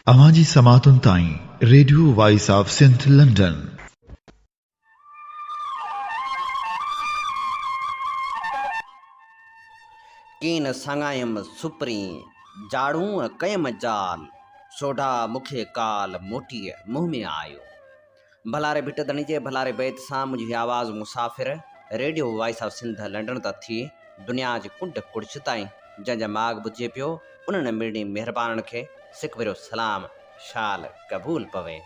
अवांजी समातुन ताईं radio voice of Sindh London. कीन संगायम सुपरी जाड़ू कयम जाल सोढ़ा मुखे काल मोटी मुंह में आयो। भलारे भिट धणीजे भलारे बैत सां मुझी आवाज़ मुसाफ़िर radio voice of Sindh London त थी दुनिया जी कुंड कुड़छ ताईं जंहिंजा माग बुझे पियो उन्हनि मिड़नी महिरबाननि खे सिकविरो सलाम शाल क़बूल पवे।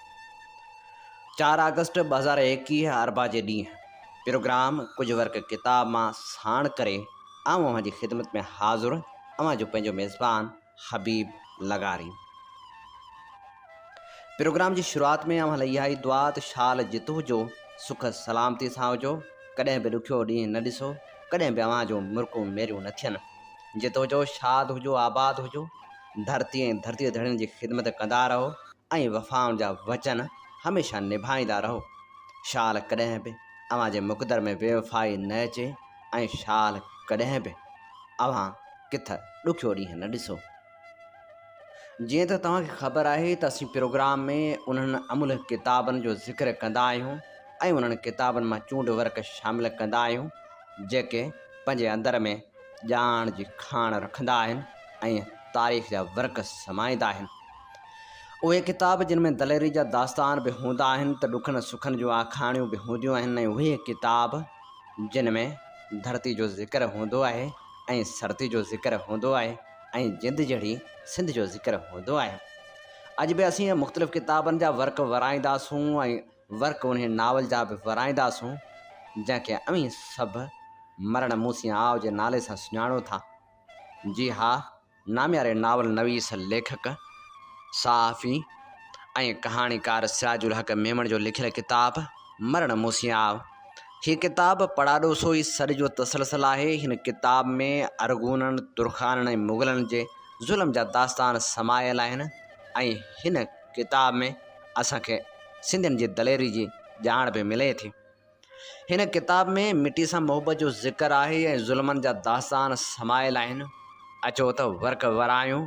4 अगस्त 2021 अरबा जे ॾींहुं प्रोग्राम कुछ वर्क किताब मां साण करे आऊं अवां जी ख़िदमत में हाज़ुर अवां जो पंहिंजो मेज़बान हबीब लगारी। प्रोग्राम जी शुरुआत में अवां लाइ इहा ई दुआ त शाल जित हुजो सुख सलामती सां हुजो, कॾहिं बि ॾुखियो ॾींहुं न ॾिसो, कॾहिं बि अवां जो मुर्कूं मेरियूं न थियनि, जित हुजो शाद हुजो आबाद हुजो, धरती ऐं धरती धड़ियुनि जी ख़िदमत कंदा रहो ऐं वफ़ाउनि जा वचन हमेशह निभाईंदा रहो। शाल कॾहिं बि अवां जे मुक़दर में बेवफ़ाई न अचे ऐं शाल कॾहिं बि अवां किथ ॾुखियो ॾींहुं न ॾिसो। जीअं त तव्हांखे ख़बर आहे त असीं प्रोग्राम में उन्हनि अमुल किताबनि जो ज़िक्र कंदा आहियूं ऐं उन्हनि किताबनि मां चूंड वर्क शामिलु कंदा आहियूं जेके पंहिंजे अंदर में ॼाण जी खाण रखंदा आहिनि ऐं तारीख़ जा वर्क समाईंदा आहिनि। उहे किताब जिन में दलेरी जा दास्तान बि हूंदा आहिनि त ॾुखनि सुखनि जूं आखाणियूं बि हूंदियूं आहिनि ऐं उहे किताब जिन में धरती जो ज़िक्र हूंदो आहे ऐं सरती जो ज़िक्र हूंदो आहे ऐं जिंद जहिड़ी सिंध जो ज़िक्र हूंदो आहे। अॼु बि असीं मुख़्तलिफ़ किताबनि जा वर्क वराईंदासूं ऐं वर्क उन नावल जा बि वराईंदासूं जंहिंखे अवीं सभु मरण मूसी आव जे नाले सां सुञाणो था। जी हा, नामियारे नावल नवीस लेखक सहाफ़ी ऐं कहाणीकार सिराजुल हक़ मेमण जो लिखियल किताब मरण मूसी आव। हीअ किताब पढ़ाॾो सो ई सॾ जो तसलसल आहे। हिन किताब में अरगूननि तुर्खाननि ऐं मुग़लनि जे ज़ुल्म जा दास्तान समायल आहिनि ऐं हिन किताब में असांखे सिंधियुनि जी दलेरी जी ॼाण बि मिले थी। हिन किताब में मिटी सां मोहबत जो ज़िक्र आहे ऐं ज़ुल्मनि जा दास्तान समायल आहिनि। अचो त वर्क वरायूं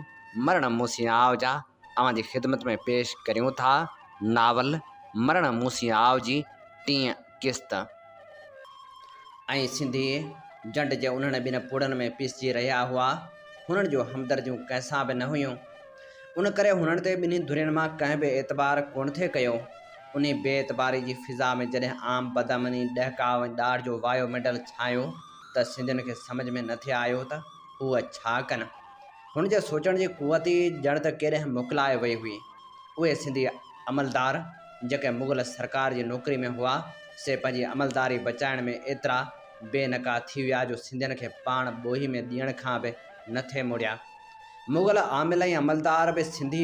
मरण मूसी आव जा अवां जी ख़िदमत में पेश करियूं था नावल मरण मूसी आव जी 3 क़िस्त। ऐं सिंधी जंड जे उन्हनि ॿिनि पुड़नि में पिसजी रहिया हुआ, हुननि जो हमदर्दियूं कंहिंसां बि न हुयूं। उन करे हुननि ते ॿिन्ही धुरियुनि मां कंहिं बि एतबार कोन थे कयो। उन बेएतबारी जी फिज़ा में जॾहिं आम बदमनी ॾहकाव ऐं ॾाढ जो वायुमंडल छायो त सिंधियुनि खे सम्झ में न थे आयो त उहे छा कनि। हुन जे सोचण जी कुवत ई ॼण त केॾे मोकिलाए वई हुई। उहे सिंधी अमलदार जेके मुग़ल सरकार जी नौकरी में हुआ से पंहिंजी अमलदारी बचाइण में एतिरा बेनका थी विया जो सिंधियुनि खे पाण ॿोही में ॾियण खां बि न थे मुड़िया। मुग़ल आमिल ऐं अमलदार बि सिंधी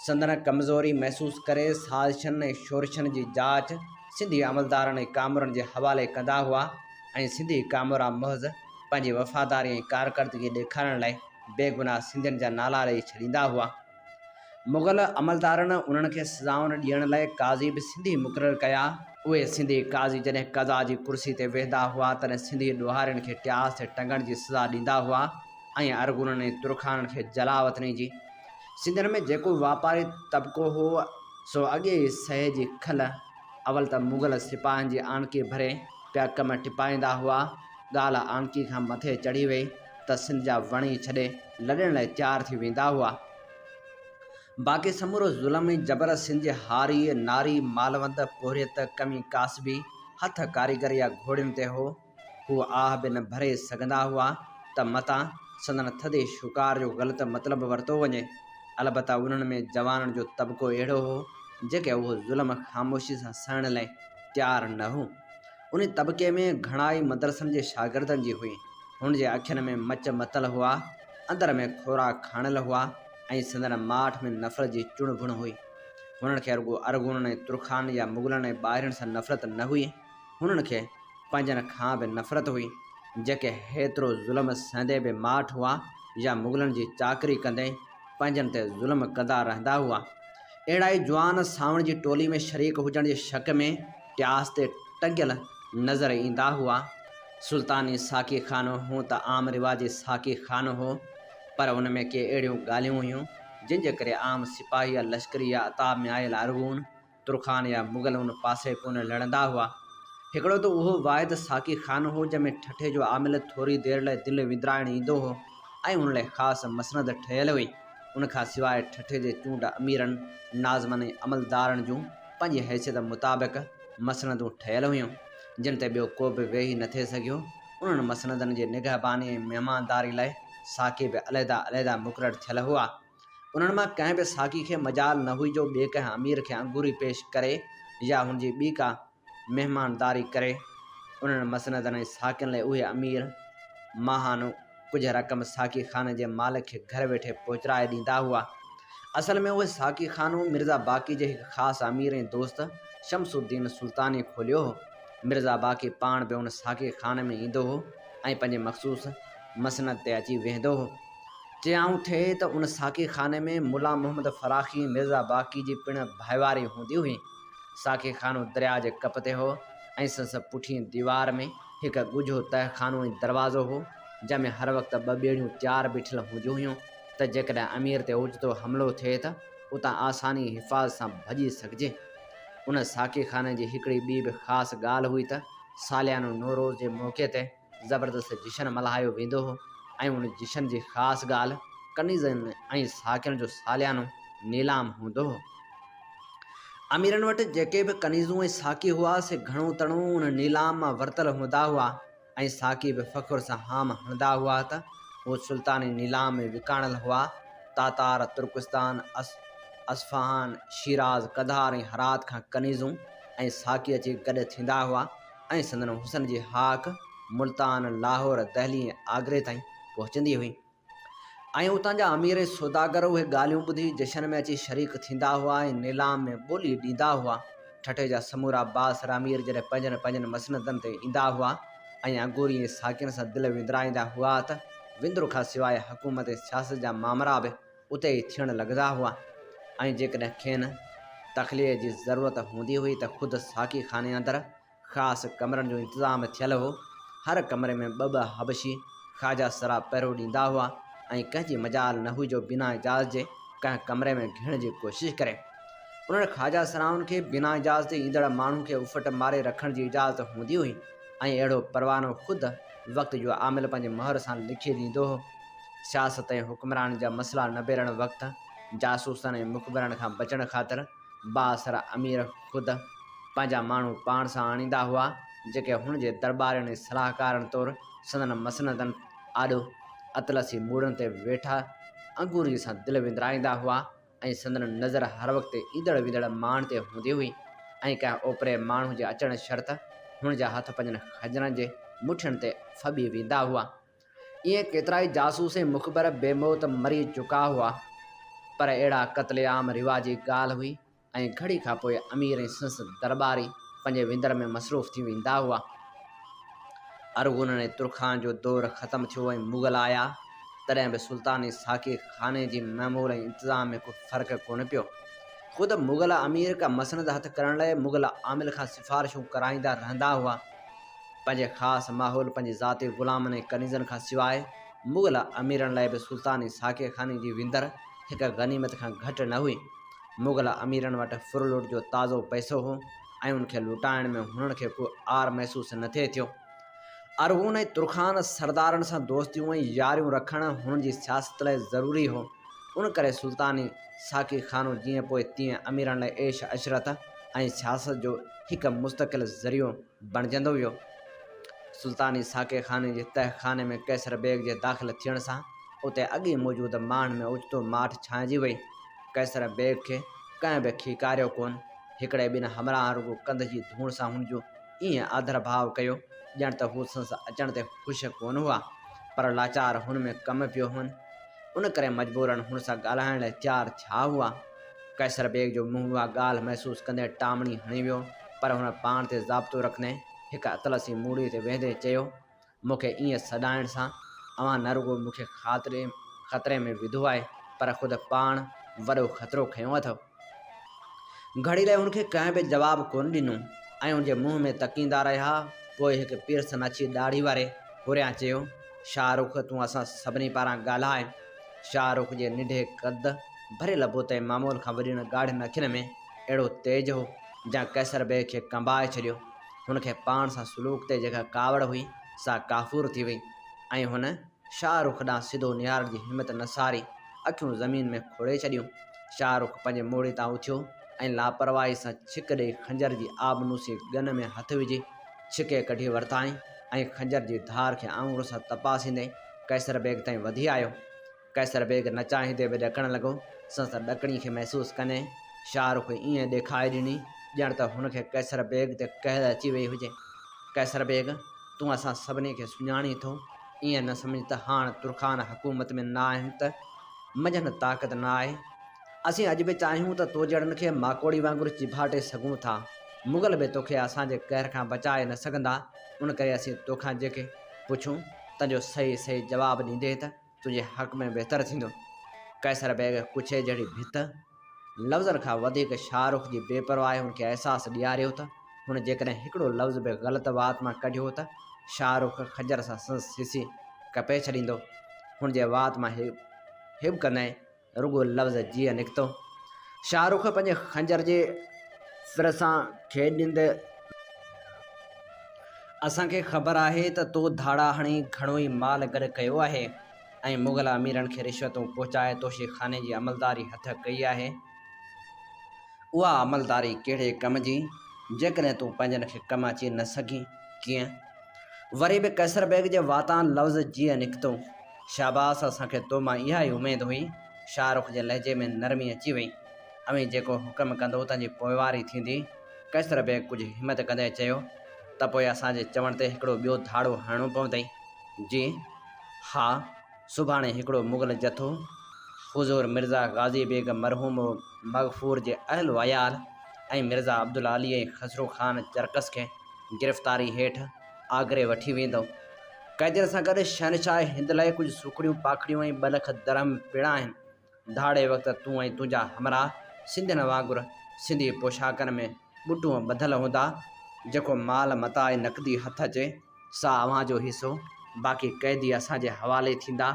संदन कमज़ोरी महसूस करे साज़िशनि ऐं शोरशनि जी जांच सिंधी अमलदारनि ऐं कामरनि जे हवाले कंदा हुआ ऐं सिंधी कामरा महज़ पंहिंजी वफ़ादारी ऐं कारकर्दगी ॾेखारण लाइ बेगुनाह सिंधियुनि जा नाला ॾेई छॾींदा हुआ। मुग़ल अमलदारनि उन्हनि खे सज़ाउनि ॾियण लाइ काज़ी बि सिंधी मुक़ररु कया। उहे सिंधी काज़ी जॾहिं क़ज़ा जी कुर्सी ते वेहंदा हुआ तॾहिं सिंधी ॾुहारियुनि खे ट्यास ते टंगण जी सज़ा ॾींदा हुआ ऐं अरगुननि ऐं तुर्खाननि खे जलावतनी जी। सिंधियुनि में जेको वापारी तबिको हो सो अॻे ई सहे जी खल अवल त मुग़ल सिपाहियुनि जी आणकी भरे पिया कम टिपाईंदा हुआ। ॻाल्हि आणकी खां मथे चढ़ी वई त सिंध जा वणी छॾे लॾण लाइ तयारु थी वेंदा हुआ। बाक़ी समूरो ज़ुल्म ऐं जबर सिंध जे हारी नारी मालवंद पोहरियत कमी कासबी हथ कारीगर या घोड़ियुनि ते हो। हू आह बि न भरे सघंदा हुआ त मतां संदन थधे शुकार जो ग़लति मतिलबु वरितो वञे। अलबत्ता उन्हनि में जवाननि जो तबिको अहिड़ो हो जेके उहो ज़ुल्म ख़ामोशी सां सहण लाइ तयारु न हो। उन तबिके में घणाई मदरसनि जे शागिर्दनि जी हुई। हुन जे अखियुनि में मच मतल हुआ, अंदर में खोराक खाणल हुआ ऐं संदन माठ में नफ़रत जी चुण भुण हुई। हुननि खे रुॻो अरगुननि ऐं तुर्खाननि या मुग़लनि ऐं ॿाहिरियुनि सां नफ़रत न हुई, हुननि खे पंहिंजनि खां बि नफ़रत हुई जेके हेतिरो ज़ुल्म सहंदे बि माठ हुआ या मुग़लनि जी चाकरी कंदे पंहिंजनि ते ज़ुल्म कंदा रहंदा हुआ। अहिड़ा ई जवान सावण जी टोली में शरीक हुजण जे शक में ट्यास ते टंगियल नज़र ईंदा हुआ। सुल्तानी साकी खानो हूं त आम रिवाजी साकी खानो हो, पर उन में के अहिड़ियूं ॻाल्हियूं हुयूं जिन जे करे आम सिपाही या लश्करी या अताब में आयल अरगून तुरखान या मुग़ल उन पासे कोन लड़ंदा हुआ। हिकिड़ो त उहो वाहिद साक़ी खानो हो जंहिंमें ठठे जो आमिल थोरी देरि लाइ दिलि विंदराइण ईंदो हो ऐं हुन लाइ ख़ासि मसनद ठहियल हुई। उन खां सवाइ ठठे जे चूंड अमीरनि नाज़मन ऐं अमलदारनि जूं पंहिंजी हैसियत मुताबिक़ मसनदूं ठहियल हुयूं जिन ते ॿियो को बि वेही न थिए सघियो। उन्हनि मसनदनि जे निगहबानी ऐं महिमानदारी लाइ साक़ी बि अलहदा अलहदा मुक़ररु थियल हुआ। उन्हनि मां कंहिं बि साक़ी खे मजाल न हुई जो ॿिए कंहिं अमीर खे अंगूरी पेश करे या हुनजी ॿी का महिमानदारी करे। उन्हनि मसनदनि ऐं साक़ियुनि लाइ उहे अमीर माहानो कुझु रक़म साक़ी खाने जे मालिक खे घर वेठे पहुचाए ॾींदा हुआ। असल में उहे साक़ी खानो मिर्ज़ा बाक़ी जे हिकु ख़ासि अमीर ऐं दोस्त शमसुद्दीन सुल्तानी खोलियो हो। मिर्ज़ा बाक़ी पाण बि उन साक़ी खाने में ईंदो हो ऐं पंहिंजे मख़सूस मसनद ते अची वेंदो हो। चयाऊं थिए त उन साक़ी खाने में मुला मोहम्मद फ़राख़ी मिर्ज़ा बाक़ी जी पिण भाईवारी हूंदी हुई। साक़ी खानो दरिया जे कप ते हो ऐं संस पुठी दीवार में हिकु ॻुझो तहखानो ऐं दरवाज़ो हो जंहिंमें हर वक़्तु ॿ ॿेड़ियूं तयारु बीठल हूंदियूं हुयूं त जेकॾहिं अमीर ते ओचितो हमिलो थिए त उतां आसानी हिफ़ाज़त सां भॼी सघिजे। उन साक़ी खाने जी हिकिड़ी ॿी बि ख़ासि ॻाल्हि हुई त सालियानो नौरोज़ जे मौक़े ते ज़बरदस्त जशन मल्हायो वेंदो हो ऐं उन जशन जी ख़ासि ॻाल्हि कनीज़नि ऐं साक़ियुनि जो सालियानो नीलाम हूंदो हो। अमीरनि वटि जेके बि कनीज़ूं ऐं साक़ी हुआ से घणो तणो उन नीलाम मां वरितल हूंदा हुआ ऐं साक़ी बि फ़ख़ुर सां हाम हणंदा हुआ त उहे सुल्तानी नीलाम में विकाणल हुआ। तातार तुर्किस्तान असफ़हान शिराज़ कधार ऐं हरात खां कनीज़ूं ऐं साक़ी अची गॾु थींदा हुआ ऐं संदन हुसन जी हाक मुल्तान लाहौर दहली ऐं आगरे ताईं पहुचंदी हुई ऐं उतां जा अमीर ऐं सौदागर उहे ॻाल्हियूं ॿुधी जशन में अची शरीक थींदा हुआ ऐं नीलाम में ॿोली ॾींदा हुआ। ठठे जा समूरा बासर अमीर जॾहिं पंहिंजनि पंहिंजनि मसनदनि ते ईंदा हुआ ऐं अंगूरी ऐं साक़ियुनि सां दिलि विंदराईंदा हुआ त विंदुर खां सवाइ हुकूमत ऐं सियासत जा मामरा बि उते ई थियणु लॻंदा हुआ ऐं जेकॾहिं खेनि तख़लीअ जी ज़रूरत हूंदी हुई त ख़ुदि साक़ी खाने अंदरि ख़ासि कमरनि जो इंतिज़ाम थियल हो। हर कमरे में ॿ हबशी ख़्वाजा सरा पहिरो ॾींदा हुआ ऐं कंहिंजी मजाल न हुई जो बिना इजाज़त जे कंहिं कमरे में घिरण जी कोशिशि करे। उन्हनि ख़्वाजा सराउनि खे बिना इजाज़त ईंदड़ माण्हू खे उफ़ट मारे रखण जी इजाज़त हूंदी हुई ऐं अहिड़ो परवानो ख़ुदि वक़्त जो आमिल पंहिंजे मोहर सां लिखी ॾींदो हो। सियासत ऐं हुक्मरानी जा मसइला निबेरण वक़्तु जासूसनि ऐं मुख़बिरनि खां बचण ख़ातिर बासर अमीर ख़ुदि पंहिंजा माण्हू पाण सां आणींदा हुआ जेके हुन जे दरबारियुनि ऐं सलाहकारनि तौरु संदन मसनदनि आॾो अतलसी मूड़नि ते वेठा अंगूरी सां दिलि विंदराईंदा हुआ ऐं संदन नज़र हर वक़्तु ईंदड़ वेंदड़ माण्हुनि ते हूंदी हुई ऐं कंहिं ओपरे माण्हू जे अचण शर्त हुन जा हथ पंहिंजनि खजरनि जे मुठियुनि ते फॿी वेंदा हुआ। ईअं केतिरा ई जासूस ऐं मुख़बर बेमौत मरी चुका हुआ पर अहिड़ा क़त्लेआम रिवाजी ॻाल्हि हुई ऐं घड़ी खां पोइ अमीर ऐं संस दरबारी पंहिंजे विंदर में मसरूफ़ थी वेंदा हुआ। अरगुननि ऐं तुरखान जो दौरु ख़तमु थियो ऐं मुग़ल आया तॾहिं बि सुल्तानी साक़ी खाने जी ममूर ऐं इंतिज़ाम में को फ़र्क़ु कोन पियो। ख़ुदि मुग़ल अमीर का मसनद हथ करण लाइ मुग़ल आमिल खां सिफ़ारिशूं कराईंदा रहंदा हुआ। पंहिंजे ख़ासि माहौल पंहिंजे ज़ाती ग़ुलामनि ऐं कनीज़नि खां सवाइ मुग़ल अमीरनि लाइ बि सुल्तानी साक़ी खाने जी विंदर हिकु गनीमत खां घटि न हुई। मुग़ल अमीरनि वटि फुरलुट जो ताज़ो पैसो हो ऐं उनखे लुटाइण में हुननि खे को आर महसूसु न थिए थियो। अरगून ऐं तुरखान सरदारनि सां दोस्तियूं ऐं यारियूं रखणु हुननि जी सियासत लाइ ज़रूरी हो। उन करे सुल्तानी साक़ी खानो जीअं पोइ तीअं अमीरनि लाइ ऐश अशरत ऐं सियासत जो हिकु मुस्तक़िल ज़रियो बणिजंदो वियो। सुल्तानी साक़ी खाने जे तहखाने में कैसर बेग जे दाख़िल थियण सां उते अॻे मौजूदु माण्हुनि में ओचितो माठ छांइजी वई। कैसर बेग खे कंहिं बि खीकारियो कोन। हिकिड़े ॿिनि हमराह रुगो कंध जी धूड़ सां हुन जो ईअं आदर भाव कयो ॼण त हू संस अचण ते ख़ुशि कोन हुआ पर लाचार हुन में कमु पियो हुअनि। उन करे मजबूरन हुन सां ॻाल्हाइण लाइ तयारु थिया हुआ। कैसर बेग जो मुंहुं उहा ॻाल्हि महसूसु कंदे टामणी हणी वियो पर हुन पाण ते ज़ाब्तो रखंदे हिकु अतलसी मूड़ी ते वेंदे चयो, मूंखे ईअं सॾाइण सां अव्हां न रुगो मूंखे ख़तरे में विधो आहे पर ख़ुदि पाण वॾो ख़तरो खयों अथव। घड़ी लाइ हुनखे कंहिं बि जवाबु कोन ॾिनो ऐं हुनजे मुंहं में तकींदा रहिया। पोइ हिकु पिरसन अची ॾाढ़ी वारे हुरियां चयो, शाहरुख तूं असां सभिनी पारां ॻाल्हाए। शाहरुख जे निढे क़द भरे लबो ते मामूल खां वॾी ॻाढ़ियुनि अखियुनि में अहिड़ो तेज हो जंहिं कैसर बेग खे कंबाए छॾियो। हुनखे पाण सां सलूक ते जेका कावड़ हुई सा काफ़ूर थी वई ऐं हुन शाहरुख ॾांहुं सिधो निहारण जी हिमत न सारी अखियूं ज़मीन में खोड़े छॾियूं। शाहरुख पंहिंजे मोड़ी तां उथियो ऐं लापरवाही सां छिक ॾेई खंजर जी आबनूसी गन में हथु विझी छिके कढी वरिताईं ऐं खंजर जी धार खे आङुर सां तपासींदे कैसर बेग ताईं वधी आयो। कैसर बेग न चाहींदे बि ॾकणु लॻो। संस ॾकणी खे महसूसु कंदे शाहरुख ईअं ॾेखारे ॾिनी ॼण त हुनखे कैसर बेग ते कहर अची वई हुजे। कैसर बेग, तूं असां सभिनी खे सुञाणी थो, ईअं न सम्झ त हाणे तुर्खान हुकूमत में न आहिनि त मझनि ताक़त न आहे। असीं अॼु बि चाहियूं त तो जहिड़नि खे माकोड़ी वांगुरु चिभाटे सघूं था। मुग़ल बि तोखे असांजे कहर खां बचाए न सघंदा। उन करे असीं तोखां जेके पुछूं तुंहिंजो सही सही जवाबु ॾींदे त तुंहिंजे हक़ में बहितरु थींदो। कैसर बेग कुछे जहिड़ी भित लफ़्ज़नि खां वधीक शाहरुख जी बेपरवाही हुनखे अहसासु ॾियारियो त हुन जेकॾहिं हिकिड़ो लफ़्ज़ बि ग़लति वात मां कढियो त शाहरुख खंजर सां संस सिसी कपे छॾींदो। हुन जे वात मां हिब कंदे रुगो लफ़्ज़ जीअं निकितो। शाहरुख पंहिंजे खंजर जे फिर सां खेॾींदे, असांखे ख़बर आहे त तो धाड़ा हणी घणो ई माल गॾु कयो आहे ऐं मुग़ल अमीरनि खे रिश्वतूं पहुचाए तोशे खाने जी अमलदारी हथ कई आहे। उहा अमलदारी कहिड़े कम जी जेकॾहिं तूं पंहिंजनि खे कमु अची न सघीं? कीअं? वरी बि कैसर बेग जे वातां लफ़्ज़ जीअं निकितो। शाबास, असांखे तो मां इहा ई उमेद हुई। शाहरुख जे लहजे में नरमी अची वई। अवी जेको हुकम कंदो तुंहिंजी पोइवारी थींदी। कैसर बेग कुझु हिमत कंदे चयो त पोइ असांजे चवण ते हिकिड़ो ॿियो धाड़ो हणणो पवंदई। जी हा, सुभाणे हिकिड़ो मुग़ल जथो हुज़ूर मिर्ज़ा गाज़ी बेग मरहूम मग़फ़ूर जे अहल वयाल ऐं मिर्ज़ा अब्दुल अली खसरो ख़ान चरकस खे गिरफ़्तारी हेठि आगरे वठी वेंदो। क़ैदियुनि सां गॾु शहनशाह हिंद लाइ कुझु सुखड़ियूं पाखड़ियूं ऐं 2 लख दरहम पिणु आहिनि। धाड़े वक़्तु तूं ऐं तुंहिंजा हमराह सिंधियुनि वांगुरु सिंधी पोशाकनि में ॿुटूं ॿधल हूंदा। जेको माल मता ऐं नक़दी हथ अचे सा अव्हांजो हिसो, बाक़ी क़ैदी असांजे हवाले थींदा।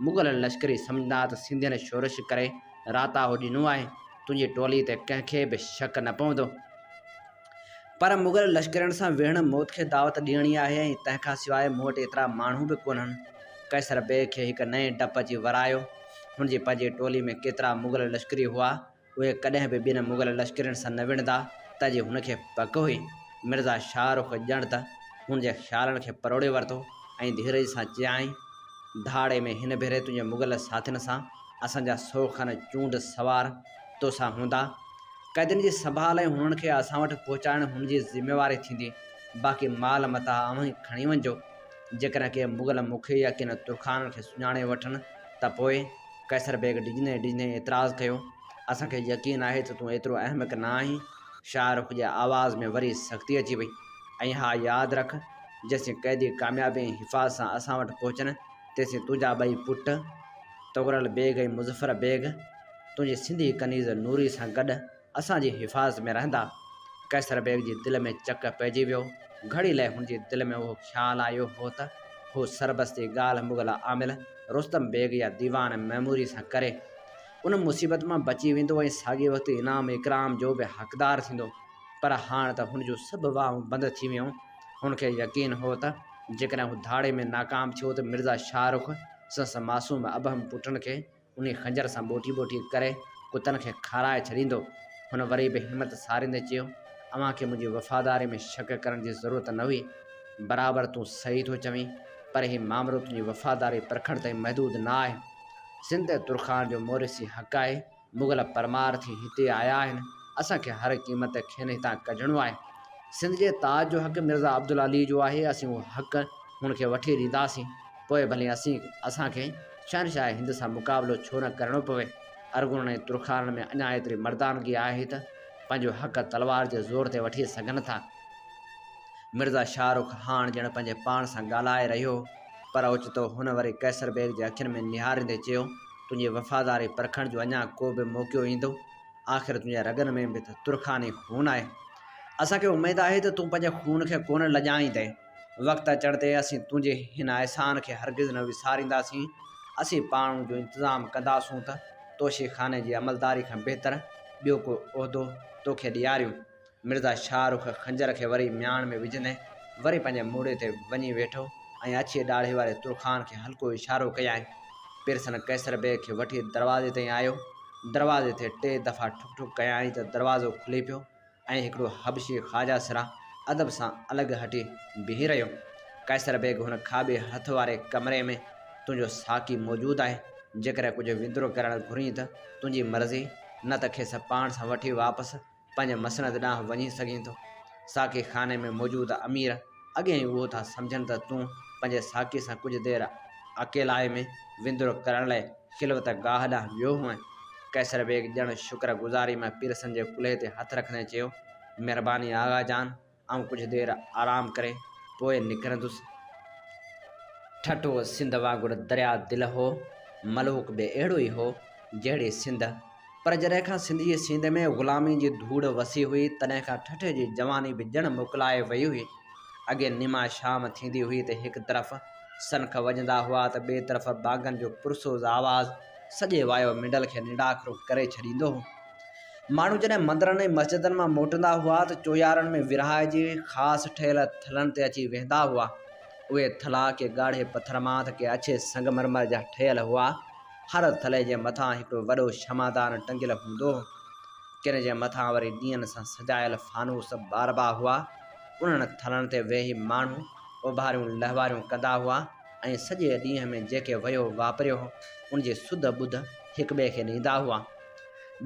मुग़ल लश्करी सम्झंदा त सिंधियुनि शोरश करे राताओ ॾिनो आहे। तुंहिंजी टोली ते कंहिंखे बि शक न पवंदो। पर मुग़ल लश्करनि सां वेहण मौत खे दावत ॾियणी आहे ऐं तंहिंखां सवाइ मूं वटि एतिरा माण्हू बि कोन्हनि। कैसर बेग खे हिकु नएं डप अची वरायो। हुनजी पंहिंजी टोली में केतिरा मुग़ल लश्करी हुआ, उहे कॾहिं बि ॿिनि मुग़ल लश्करनि सां न विढ़ंदा त अॼु हुनखे पक हुई। मिर्ज़ा शाहरुख ॼण त हुनजे ख़्यालनि खे परोड़े वरितो ऐं धीरज सां चयाईं, धाड़े में हिन भेरे तुंहिंजे मुग़ल साथियुनि सां असांजा 100 खन चूंड सवार तोसां हूंदा। क़ैदियुनि जी संभाल ऐं हुननि खे असां वटि पहुचाइण हुनजी ज़िम्मेवारी थींदी। बाक़ी माल मता अव्हां ई खणी वञिजो। जेकॾहिं के मुग़ल मूंखे या किन तुर्खाननि खे सुञाणे वठनि त पोइ? कैसर बेग डिॼंदे डिॼंदे एतिराज़ु कयो। असांखे यकीन आहे त तूं एतिरो अहमक न आहीं। शाहरुख जे आवाज़ में वरी सख़्ती अची वई। ऐं हा, यादि रख, जेसीं क़ैदी कामयाबी ऐं हिफ़ाज़त सां असां वटि पहुचनि तेसीं तुंहिंजा 2 पुट तोगरल बेग ऐं मुज़फ़र बेग तुंहिंजी सिंधी कनीज़ नूरी सां गॾु असांजी हिफ़ाज़त में रहंदा। कैसर बेग जी दिलि में चक पइजी वियो। घड़ी लाइ हुनजी दिलि में उहो ख़्यालु आयो हो त हू सरबस्ती ॻाल्हि मुग़ल आमिल रुस्तम बेग या दीवान मैमूरी सां करे उन मुसीबत मां बची वेंदो ऐं साॻिए वक़्तु इनाम इकराम जो बि हक़दारु थींदो। पर हाणे त हुन जूं सभु वाहूं बंदि थी वियूं। हुनखे यकीन हो त जेकॾहिं हू धाड़े में नाकाम थियो त मिर्ज़ा शाहरुख संस मासूम अबहम पुटनि खे उन खंजर सां ॿोटी ॿोटी करे कुतनि खे खाराए छॾींदो। हुन वरी बि हिमत सारींदे चयो, अव्हांखे मुंहिंजी वफ़ादारी में शक करण जी ज़रूरत न हुई। बराबरि तूं सही थो चवीं, पर हीउ मामिलो तुंहिंजी वफ़ादारी परखण ताईं महदूद न आहे। सिंध तुर्खान जो मोरिसी हक़ आहे। मुग़ल परमार्थी हिते आया आहिनि। असांखे हर क़ीमत खेनि हितां कढणो आहे। सिंध जे ताज जो हक़ मिर्ज़ा अब्दुल अली जो आहे। असीं उहो हक़ हुनखे वठी ॾींदासीं। पोइ भले असांखे शहनशाह हिंद सां मुक़ाबिलो छो न करणो पवे। अरगुन ऐं तुर्खान में अञा एतिरी मर्दानगी आहे त पंहिंजो हक़ तलवार जे ज़ोर ते वठी सघनि था। मिर्ज़ा शाहरुख हाणे ॼण पंहिंजे पाण सां ॻाल्हाए रहियो, पर ओचितो हुन वरी कैसर बेग जे अखियुनि में निहारींदे चयो, तुंहिंजी वफ़ादारी परखण जो अञा को बि मौक़ो ईंदो। आख़िर तुंहिंजे रगनि में बि त तुर्खानी खून आहे। असांखे उमेद आहे त तूं पंहिंजे खून खे कोन लॼाईंदे। वक़्तु अचण ते असीं तुंहिंजे हिन अहसान खे हरगिज़ न विसारींदासीं। असीं पाण जो इंतज़ाम कंदासूं त तोशी खाने जी अमलदारी खां बहितर ॿियो को उहिदो तोखे ॾियारियूं। मिर्ज़ा शाहरुख खंजर खे वरी म्याण में विझंदे वरी पंहिंजे मूड़े ते वञी वेठो ऐं अछी ॾाढ़े वारे तुरखान खे हल्को इशारो कयाईं। पिरसन कैसर बेग खे वठी दरवाज़े ताईं आयो। दरवाज़े ते 3 दफ़ा ठुक ठुक कयाईं त दरवाज़ो खुली पियो ऐं हिकिड़ो हबशी ख़्वाजा सिरा अदब सां अलॻि हटी बीही रहियो। कैसर बेग हुन खाॿे हथ वारे कमरे में तुंहिंजो साकी मौजूदु आहे। जेकर कुझु विंदुरु करणु घुरीं त तुंहिंजी मर्ज़ी, न त खेसि पाण सां वठी वापसि पंहिंजे मसनद ॾांहुं वञी सघीं थो। साकी खाने में मौजूदु अमीर अॻे ई उहो था सम्झनि त तूं पंहिंजे साकी सां कुझु देरि अकेलाए में विंदुरु करण लाइ खिलवत गाह ॾांहुं वियो हुअं। कैसर बेग ॼण शुक्रगुज़ारी में पीरसन जे कुल्हे ते हथु रखंदे चयो, महिरबानी आगा जान, ऐं कुझु देरि आराम करे पोइ निकिरंदुसि। ठठो सिंध वांगुरु दरिया दिलि हो, मलूक बि अहिड़ो ई हो जहिड़ी सिंध। पर जॾहिं खां सिंधी सींध में ग़ुलामी जी धूड़ वसी हुई तॾहिं खां ठठे जी जवानी बि ॼण मोकिलाए वई हुई। अॻे निमा शाम थींदी हुई त हिकु तरफ़ सनख वॼंदा हुआ त ॿिए तरफ़ बागनि जो पुरसोज़ आवाज़ सॼे वायो मिंडल खे निंडाखरो करे छॾींदो हो। माण्हू जॾहिं मंदरनि ऐं मस्जिदनि मां मोटंदा हुआ त चोयारनि में विरहाइजी ख़ासि ठहियल थलनि ते अची वेंदा हुआ। उहे थला के ॻाढ़े पथर मां त के अछे संगमरमर जा ठहियल हुआ। हर थले जे मथां हिकिड़ो वॾो क्षमादान टंगियल हूंदो हो। किन जे मथां वरी ॾींहंनि सां सजायल फानूस ॿारबा हुआ। उन्हनि थलनि ते वेही माण्हू उभारियूं लहवारियूं कंदा हुआ ऐं सॼे ॾींहं में जेके वयो वापरियो हो उनजी सुध ॿुध हिक ॿिए खे ॾींदा हुआ।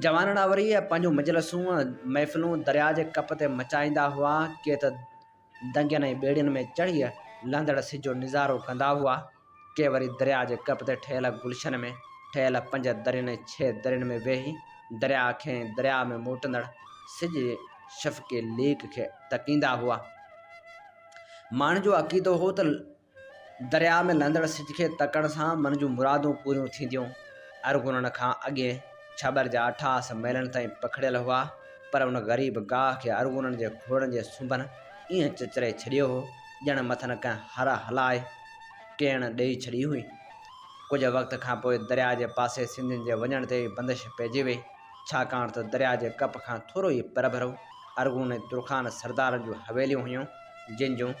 जवानड़ा वरी पंहिंजूं मजलसूं महफ़िलूं दरिया जे कप ते मचाईंदा हुआ। के त दंगियुनि ऐं ॿेड़ियुनि में चढ़ी लहंदड़ सिज जो निज़ारो कंदा हुआ। के वरी दरिया जे कप ते ठहियल गुलशन में ठहियल 5 दरियुनि ऐं 6 दरियुनि में वेही दरिया खे दरिया में मोटंदड़ सिज जे शफ़क़े लीक खे तकींदा हुआ। माण्हू जो अक़ीदो हो त दरिया में लहंदड़ सिज खे तकण सां मन जूं मुरादूं पूरियूं थींदियूं। अरगुननि खां अॻे छबर जा 88 मैलनि ताईं पखड़ियल हुआ। पर उन ग़रीब गाह खे अरगुननि जे घोड़नि जे सुंभनि ईअं चिचरे छॾियो हो ॼण मथनि कंहिं हर हलाए केण ॾेई छॾी हुई। कुझु वक़्त खां पोइ दरिया जे पासे सिंधियुनि जे वञण ते बंदिश पइजी वई, छाकाणि त दरिया जे कप खां थोरो ई परभरो अरगुन ऐं तुरखान सरदारनि जूं हवेलियूं हुयूं जिन जूं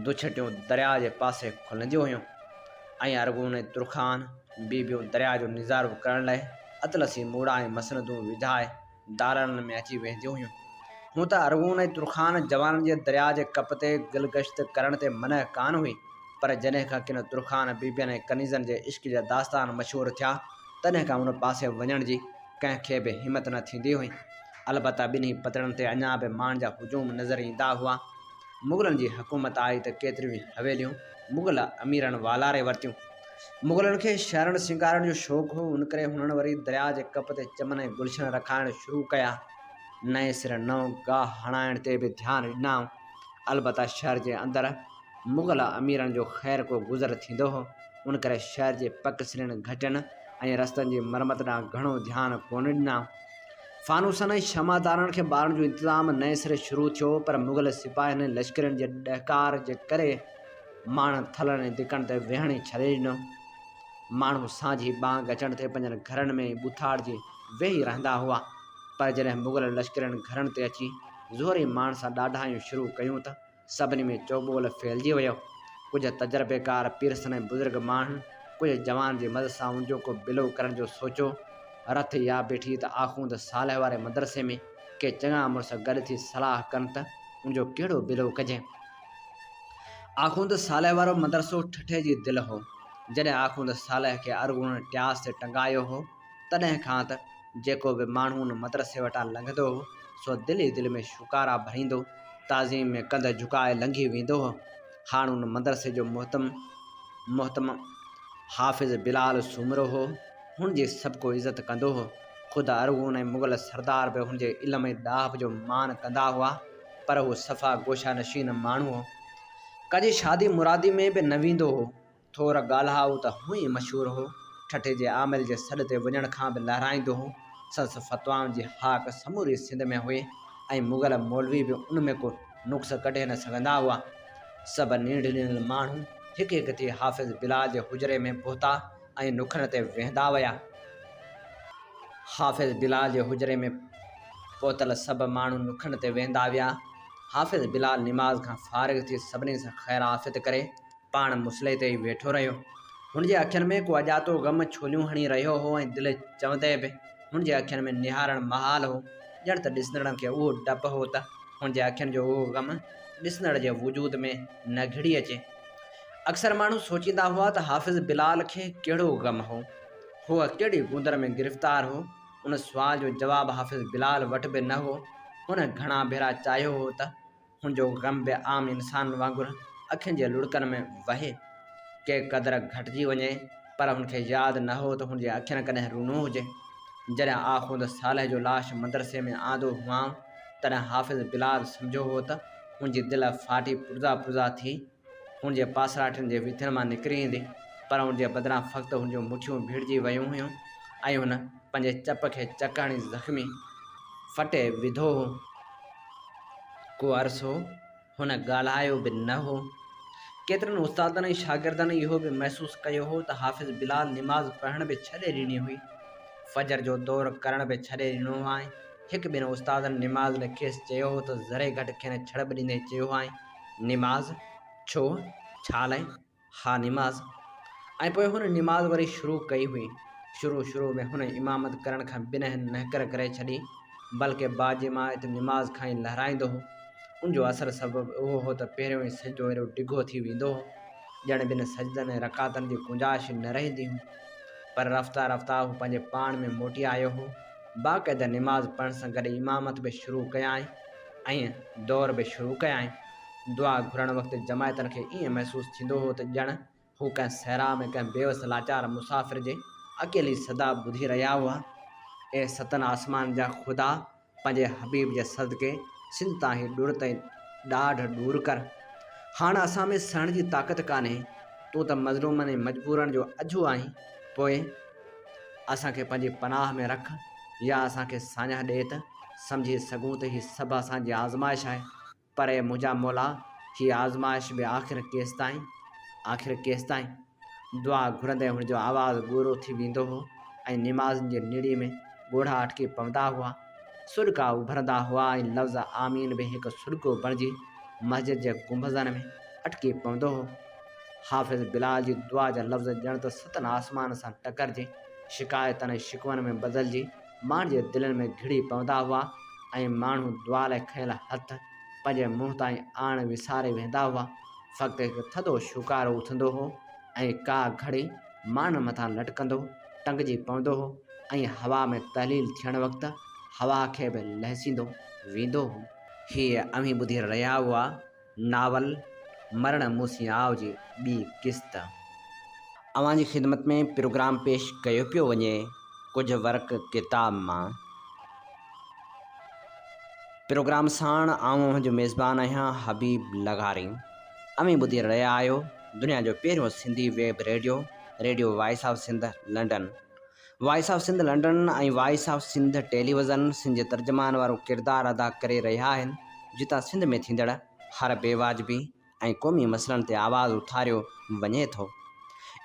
दुछटियूं दरिया जे पासे खुलंदियूं हुयूं ऐं अरगुन ऐं तुरखान बीबियूं दरिया जो निज़ारो करण लाइ अतलसी मूड़ा ऐं मसनदूं विझाए दालनि में अची वेंदियूं हुयूं। हूं त अरगुन ऐं तुरखान जवाननि जे दरिया जे कप ते गिलगश्त करण ते मन कान हुई। पर जॾहिं खां किन तुरखान बीबियुनि ऐं कनीज़नि जे इश्क जा दास्तान मशहूरु थिया तॾहिं खां उन पासे वञण जी कंहिंखे बि हिमत न थींदी हुई। अलबत्ता ॿिन्ही पतड़नि ते अञा बि माण्हुनि जा हुजूम नज़र ईंदा हुआ। मुग़लनि जी हुकूमत आई त केतिरियूं हवेलियूं मुग़ल अमीरनि वालारे वरितियूं। मुग़लनि खे शहरनि सिंगारण जो शौक़ु हो, उन करे हुननि वरी दरिया जे कप ते चमन ऐं गुलशन रखाइण शुरू कया। नए सिर नओं गाह हणाइण ते बि ध्यानु ॾिनऊं। अलबत्ता शहर जे अंदरि मुग़ल अमीरनि जो ख़ैर को गुज़र थींदो हो, उन करे शहर जे पक सिरनि घटनि ऐं रस्तनि जी मरमत ॾांहुं घणो ध्यानु कोन ॾिनऊं। फानूसनि ऐं क्षमादारनि खे ॿारनि जो इंतज़ाम नए सिरे शुरू थियो। पर मुग़ल सिपाहियुनि ऐं लश्करनि जे ॾहकार जे करे माण्हू थलनि ऐं धिकनि ते वेहण ई छॾे ॾिनो। माण्हू सांझी बांग अचण ते पंहिंजनि घरनि में ॿुथाड़जी वेही रहंदा हुआ। पर जॾहिं मुग़ल लश्करनि घरनि ते अची ज़ोरी माण्हुनि सां ॾाढायूं शुरू कयूं त सभिनी में चौॿोल फैलिजी वियो। कुझु तजर्बेकार पीरसन ऐं बुज़ुर्ग माण्हुनि कुझु जवान जी मदद सां उनजो को बिलो करण जो सोचियो। रथ या बीठी त आख़ूंद सालह वारे मदरसे में के चङा मुड़ुस गॾु थी सलाह कनि त उनजो कहिड़ो बिलो कजे। आख़ूंद सालह वारो मदरसो ठठे जी दिलि हो। जॾहिं आख़ूंद सालह खे अरगुन ट्यास ते टंगायो हो तॾहिं खां त जेको बि माण्हू उन मदरसे वटां लंघंदो हो सो दिलि ई दिलि में शुकारा भरींदो, ताज़ीम में कंध झुकाए लंघी वेंदो हो। हाणे उन मदरसे जो मोहतम हाफ़िज़ बिलाल सूमरो हो, हुनजी सभु को इज़त कंदो हो। ख़ुदि अरगुन ऐं मुग़ल सरदार बि हुनजे इल्म ऐं ॾाह जो मान कंदा हुआ। पर हू सफ़ा गोशा नशीन माण्हू हो, कॾहिं शादी मुरादी में बि न वेंदो हो। थोर ॻाल्हाउ त हूअं ई मशहूरु हो। ठठे जे आमिल जे सॾ ते वञण खां बि लहराईंदो हो। संस फ़तवाउनि जी हाक समूरी सिंध में हुई ऐं मुग़ल मौलवी बि उन में को नुक्स कढे न सघंदा हुआ। सभु नींढ ॾिनल माण्हू हिकु हिकु थी हाफ़िज़ बिलाल जे हुजरे में पहुता ऐं नुखनि ते वेहंदा विया। हाफ़िज़ बिलाल जे हुजरे में पहुतल सभु माण्हू नुखनि ते वेंदा विया। हाफ़िज़ बिलाल निमाज़ खां फ़ारिग़ थी सभिनी सां ख़ैर आफ़ित करे पाण मुसले ते ई वेठो रहियो। हुन जे अखियुनि में को अॼातो ग़म छोलियूं हणी रहियो हो ऐं दिलि चवंदे बि हुन जे अखियुनि में निहारणु महाल हो। ॼण त ॾिसंदड़नि खे उहो डपु हो त हुन जे अखियुनि जो उहो ग़म ॾिसंदड़ जे वजूद में न घिड़ी अचे। अक्सर माण्हू सोचींदा हुआ त हाफ़िज़ बिलाल खे कहिड़ो ग़म हो, हूअ कहिड़ी गुंदर में गिरफ़्तार हो। उन सुवाल जो जवाबु हाफ़िज़ बिलाल वटि बि न हो। हुन घणा भेरा चाहियो हो त हुनजो ग़म बि आम इंसान वांगुरु अखियुनि जे लुड़कनि में वहे, के क़दुरु घटिजी वञे, पर हुनखे यादि न हो त हुनजे अखियुनि कॾहिं रुनो हुजे। जॾहिं आख़ुंद सालह जो लाश मदरसे में आंदो हुआऊं तॾहिं हाफ़िज़ बिलाल सम्झो हो त हुनजी दिलि फाटी पुर्ज़ा पुर्ज़ा थी हुनजे पासराठियुनि जे विथनि मां निकिरी ईंदी, पर हुनजे बदिरां फ़क़्ति हुनजूं मुठियूं भिड़जी वियूं हुयूं ऐं हुन पंहिंजे चप खे चक हणी ज़ख़्मी फटे विधो हो। को अरसो हुन ॻाल्हायो बि न हो। केतिरनि उस्तादनि ऐं शागिर्दनि इहो बि महसूसु कयो हो त हाफ़िज़ बिलाल निमाज़ पढ़ण बि छॾे ॾिनी हुई, फजर जो दौर करण बि छॾे ॾिनो आहे। हिकु ॿिनि उस्तादनि निमाज़ लाइ खेसि चयो हो त ज़रे घटि खेनि छड़ बि ॾींदे चयो आहे, निमाज़ छो, छा लाइ? हा निमाज़। ऐं पोइ हुन निमाज़ वरी शुरू कई हुई। शुरू में हुन इमामत करण खां बिना नहकर करे छॾी, बल्कि बाजमायत निमाज़ खां ई लहिराईंदो हो। उनजो असरु सबबु उहो हो त पहिरियों ई सजदो एॾो डिघो थी वेंदो हो, ॼण ॿिनि सजदनि ऐं रकातनि जी गुंजाइश न रहंदी हुई। पर रफ़्तार रफ़्तार हू पंहिंजे पाण में मोटी आयो हो। बाक़ाइदा निमाज़ पढ़ण सां गॾु इमामत बि शुरू कयाईं ऐं दौर बि शुरू कयाईं। दुआ घुरण वक़्तु जमायतनि खे ईअं महसूसु थींदो हो त ॼण हू कंहिं सहरा में कंहिं बेवस लाचार मुसाफ़िर जे अकेली सदा ॿुधी रहिया हुआ। ए सतन आसमान जा ख़ुदा, पंहिंजे हबीब जे सदके सिंध तां ई ॾुर ताईं ॾाढ ॾूर कर। हाणे असां में सहण जी ताक़त कान्हे, तूं त मज़लूमनि ऐं मजबूरनि जो अझो आहीं। पोइ असांखे पंहिंजी पनाह में रख या असांखे साञा ॾे त सम्झी सघूं त हीअ सभु असांजी आज़माइश आहे। पर ए मुंहिंजा मौला, हीअ आज़माइश बि आख़िर केसि ताईं? दुआ घुरंदे हुनजो आवाज़ु ॻोरो थी वेंदो हो ऐं निमाज़नि जी निड़ी में ॻोढ़ा अटकी पवंदा हुआ, सुॾका उभरंदा हुआ ऐं लफ़्ज़ आमीन बि हिकु सुॾको बणिजी मस्जिद जे गुंबज़नि में अटकी पवंदो हो। हाफ़िज़ बिलाल जी दुआ जा लफ़्ज़ ॼण त सतन आसमान सां टकरजी शिकायतनि ऐं शिकवनि में बदिलजी माण्हुनि जे दिलनि में घिड़ी पवंदा हुआ ऐं माण्हू दुआ लाइ खयल हथ पंहिंजे मुंहं ताईं आण विसारे वेंदा हुआ। फ़क़्ति हिकु थधो शुकारो उथंदो हो ऐं का घड़ी माण्हुनि मथां लटकंदो टंगिजी पवंदो हो ऐं हवा में तहलील थियण वक़्तु हवा खे बि लहसींदो वेंदो हो। हीअ अव्हीं ॿुधी रहिया हुआ नावल मरण मूसी आव जी ॿी क़िस्त। अव्हां जी ख़िदमत में प्रोग्राम पेश कयो पियो वञे कुझु वर्क किताब मां। प्रोग्राम साण आऊं जो मेज़बान आहियां हबीब लगारी। अव्हीं ॿुधी रहिया आहियो दुनिया जो पहिरियों Sindhi web radio voice of Sindh London. Voice of Sindh London ऐं voice of Sindh television Sindh जे तर्जुमान वारो किरदारु अदा करे रहिया आहिनि, जितां सिंध में थींदड़ हर बेवाजिबी ऐं क़ौमी मसइलनि ते आवाज़ु उथारियो वञे थो।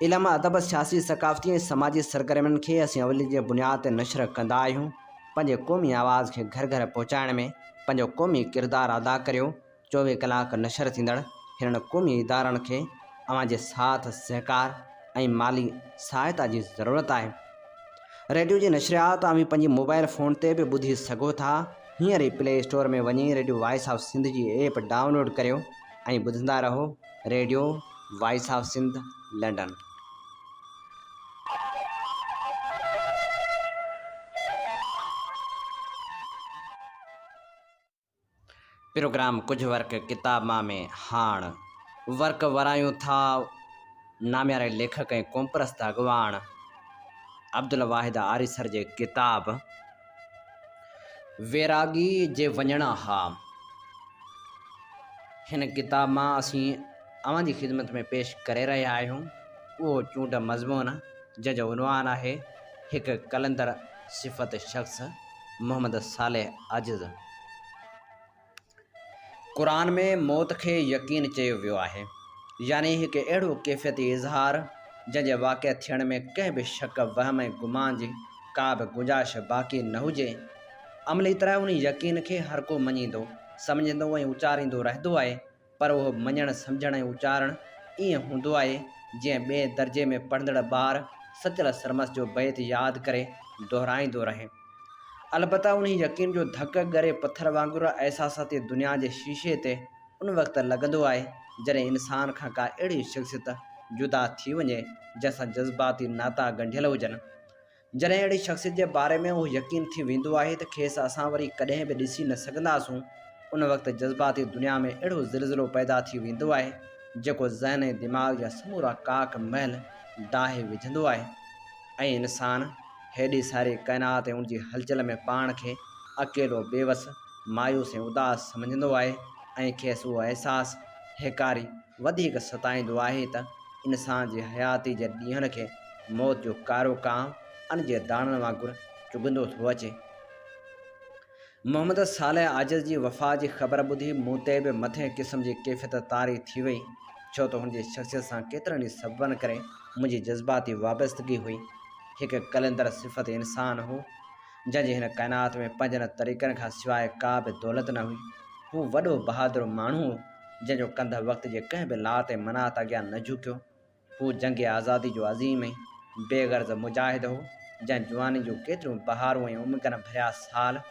इल्मु, अदब, सियासी, सक़ाफ़ती ऐं समाजी सरगर्मियुनि खे असीं अवली जे बुनियाद ते नशर कंदा आहियूं। पंहिंजे क़ौमी आवाज़ खे घर घर पहुचाइण में पंहिंजो क़ौमी किरदारु अदा करियो। 24 कलाक नशर थींदड़ हिननि क़ौमी इदारनि खे अव्हां जे साथ सहकार ऐं माली सहायता जी ज़रूरत आहे। रेडियो जी नशरियात अव्हीं पंहिंजी मोबाइल फ़ोन ते बि ॿुधी सघो था। हींअर ई प्ले स्टोर में वञी रेडियो वॉइस ऑफ सिंध जी ऐप डाउनलोड करियो ऐं ॿुधंदा रहो radio voice of Sindh London. Programme कुझु वर्क किताब मां में हाण वर्क वरायूं था नाम्यारे लेखक ऐं क़ौमपरस्त अॻवान अब्दुल वाहिद आरिसर जे किताब वैरागी जे वञण हा। हिन किताब मां असीं अव्हां जी ख़िदमत में पेश करे रहिया आहियूं उहो चूंड मज़मून जंहिंजो उनवान आहे हिकु कलंदर सिफ़त शख़्स मोहम्मद सालेह अज़ीज़। क़ुरान में मौत खे यकीन चयो वियो आहे, यानी हिकु अहिड़ो कैफ़ियती इज़हार जंहिंजे वाक़िअ थियण में कंहिं बि शक वहम ऐं गुमान जी का बि गुंजाइश बाक़ी न हुजे। अमली तरह उन यकीन खे हर को मञींदो, सम्झंदो ऐं उचारींदो रहंदो आहे, पर उहो मञणु सम्झणु ऐं उचारणु ईअं हूंदो आहे जीअं ॿिए दर्जे में पढ़ंदड़ ॿारु सचल सरमस जो बैत यादि करे दोहिराईंदो रहे। अलबत्ता उन यकीन जो धक ॻरे पथर वांगुरु अहसासाती दुनिया जे शीशे ते उन वक़्तु लॻंदो आहे जॾहिं इंसान खां का अहिड़ी शख़्सियत जुदा थी वञे जंहिंसां जज़्बाती नाता ॻंढियल हुजनि। जॾहिं अहिड़ी शख़्सियत जे बारे में उहो यकीन थी वेंदो आहे त खेसि असां वरी कॾहिं बि ॾिसी न सघंदासूं, उन वक़्तु जज़्बाती दुनिया में अहिड़ो ज़िलज़िलो पैदा थी वेंदो आहे जेको ज़हन ऐं दिमाग़ जा समूरा काक महल डाहे विझंदो आहे ऐं इंसानु हेॾी सारी काइनात ऐं उनजी हलचल में पाण खे अकेलो बेवस मायूस ऐं उदास सम्झंदो आहे ऐं खेसि उहो अहसासु हेकारी वधीक सताईंदो आहे त इंसान जी हयाती जे ॾींहंनि खे मौत जो कारो कांव अन जे दाणनि वांगुरु चुगंदो थो अचे। मोहम्मद सालेह आजिज़ जी वफ़ा जी ख़बर ॿुधी मूं ते बि मथे क़िस्म जी कैफ़ियत तारी थी वई, छो त हुनजी शख़्सियत सां केतिरनि ई सबबनि करे मुंहिंजी जज़्बाती वाबस्तगी हुई। हिकु कलंदर सिफ़त इंसान हो जंहिंजी हिन काइनात में पंजनि तरीक़नि खां सवाइ का बि दौलत न हुई। हू वॾो बहादुर माण्हू हो जंहिंजो कंध वक़्त जे कंहिं बि लात ऐं मनात अॻियां न झुकियो। हू जंग आज़ादी जो अज़ीम ऐं बेग़र्ज़ मुजाहिद हो जंहिं जवानी जूं केतिरियूं बहारूं ऐं उमंगनि भरिया साल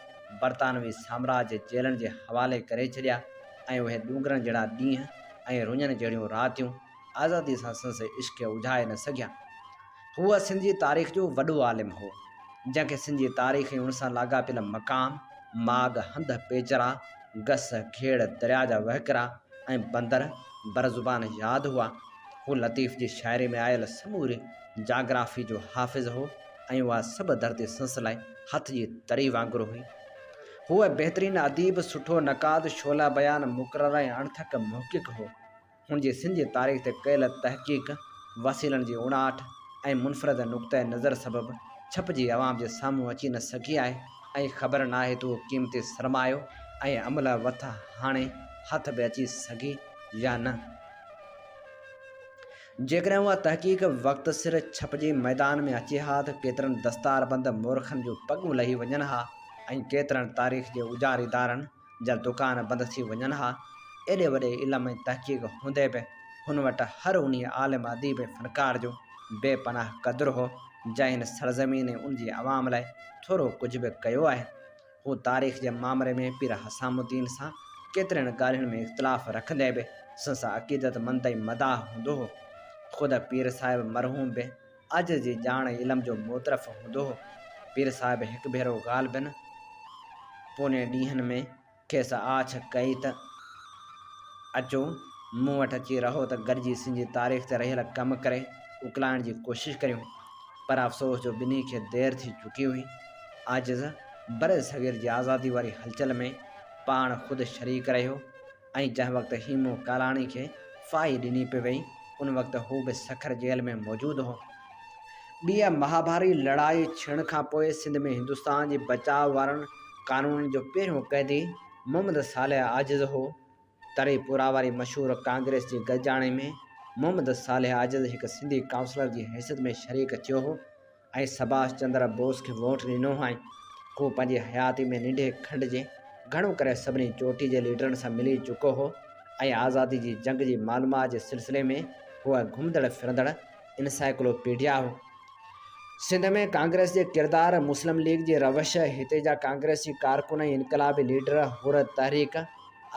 बरतानवी साम्राज्य जेलनि जे हवाले करे छॾिया ऐं उहे ॾूंगरनि जहिड़ा ॾींहं ऐं रुञनि जहिड़ियूं रातियूं आज़ादी सां संस इश्क उझाए न सघिया। हूअ सिंध जी तारीख़ जो वॾो आलिम हो जंहिंखे सिंध जी तारीख़ ऐं उन सां लाॻापियल मक़ाम माग हंध पेचरा गस खेड़ दरिया जा वहकिरा ऐं बंदर बरज़ुबान यादि हुआ। हू लतीफ़ जी शाइरी में आयल समूरी जाग्राफ़ी जो हाफ़िज़ हो ऐं उहा सभु धरती संस लाइ हथ जी तरी वांगुरु हुई। हूअ बहितरीन अदीब, सुठो नक़ाद, शोला बयान, मुक़रर ऐं अणथक मुहक़िक़ हो। हुनजी सिंध जी तारीख़ ते कयल तहक़ीक़ वसीलनि जी उणाठ ऐं मुनफ़रद नुक़्ते नज़र सबबि छपिजी अवाम जे साम्हूं अची न सघी आहे ऐं ख़बर न आहे त उहो क़ीमती सरमायो ऐं अमल वथ हाणे हथ बि अची सघी या न। जेकॾहिं उहा तहक़ीक़ वक़्तु सिर छपिजी मैदान में अचे हा त केतिरनि दस्तारबंद मोरखनि जूं पॻूं लही वञनि हा ऐं केतिरनि तारीख़ जे उजारीदारनि जा दुकान बंदि थी वञनि हा। एॾे वॾे इल्म ऐं तहक़ीक़ हूंदे बि हुन वटि हर उन आलिम अदीब ऐं फ़नकार जो बेपनाह क़दुरु हो जंहिं हिन सरज़मीन ऐं उनजी अवाम लाइ थोरो कुझु बि कयो आहे। हू तारीख़ जे मामले में पीर हसामुद्दीन सां केतिरनि ॻाल्हियुनि में इख़्तिलाफ़ रखंदे बि संसा अक़ीदतमंद ऐं मदाह हूंदो हो। ख़ुदि पीर साहिब मरहूम बि अॼु जी ॼाण इल्म जो मोतरफ़ हूंदो हो। पीर साहिब हिकु भेरो ॻाल्हि पोने ॾींहंनि में खेसि आछ कई त अचो मूं वटि अची रहो त गॾिजी सिंध जी तारीख़ ते रहियल कमु करे उकलाइण जी कोशिशि करियूं, पर अफ़सोस जो ॿिन्ही खे देरि थी चुकी हुई। आजिज़ बर सग़ीर जी आज़ादी वारी हलचल में पाण ख़ुदि शरीक रहियो ऐं जंहिं वक़्तु हीमो कालाणी खे फाही ॾिनी पई वई उन वक़्तु हू बि सखर जेल में मौजूदु हो। ॿीं महाभारी लड़ाई छिण खां पोइ सिंध में हिंदुस्तान जी बचाव वारनि क़ानूननि जो पहिरियों क़ैदी मोहम्मद सालेह आजिज़ हो। तरीपुरा वारी मशहूरु कांग्रेस जी गॾिजाणी में मोहम्मद सालेह आजिज़ हिकु सिंधी काउंसलर जी हैसियत में शरीक थियो हो ऐं सुभाष चंद्र बोस खे वोट ॾिनो हो। हू पंहिंजी हयाती में निंढे खंड जे घणो करे सभिनी चोटी जे लीडरनि सां मिली चुको हो ऐं आज़ादी जी जंग जी मालूमात जे सिलसिले में हूअ घुमंदड़ फिरंदड़ इनसाइक्लोपीडिया हो। सिंध में कांग्रेस जे किरदार, मुस्लिम लीग जी रवश, हिते जा कांग्रेसी कारकुन ऐं इनकलाबी लीडर, हुर तहरीक,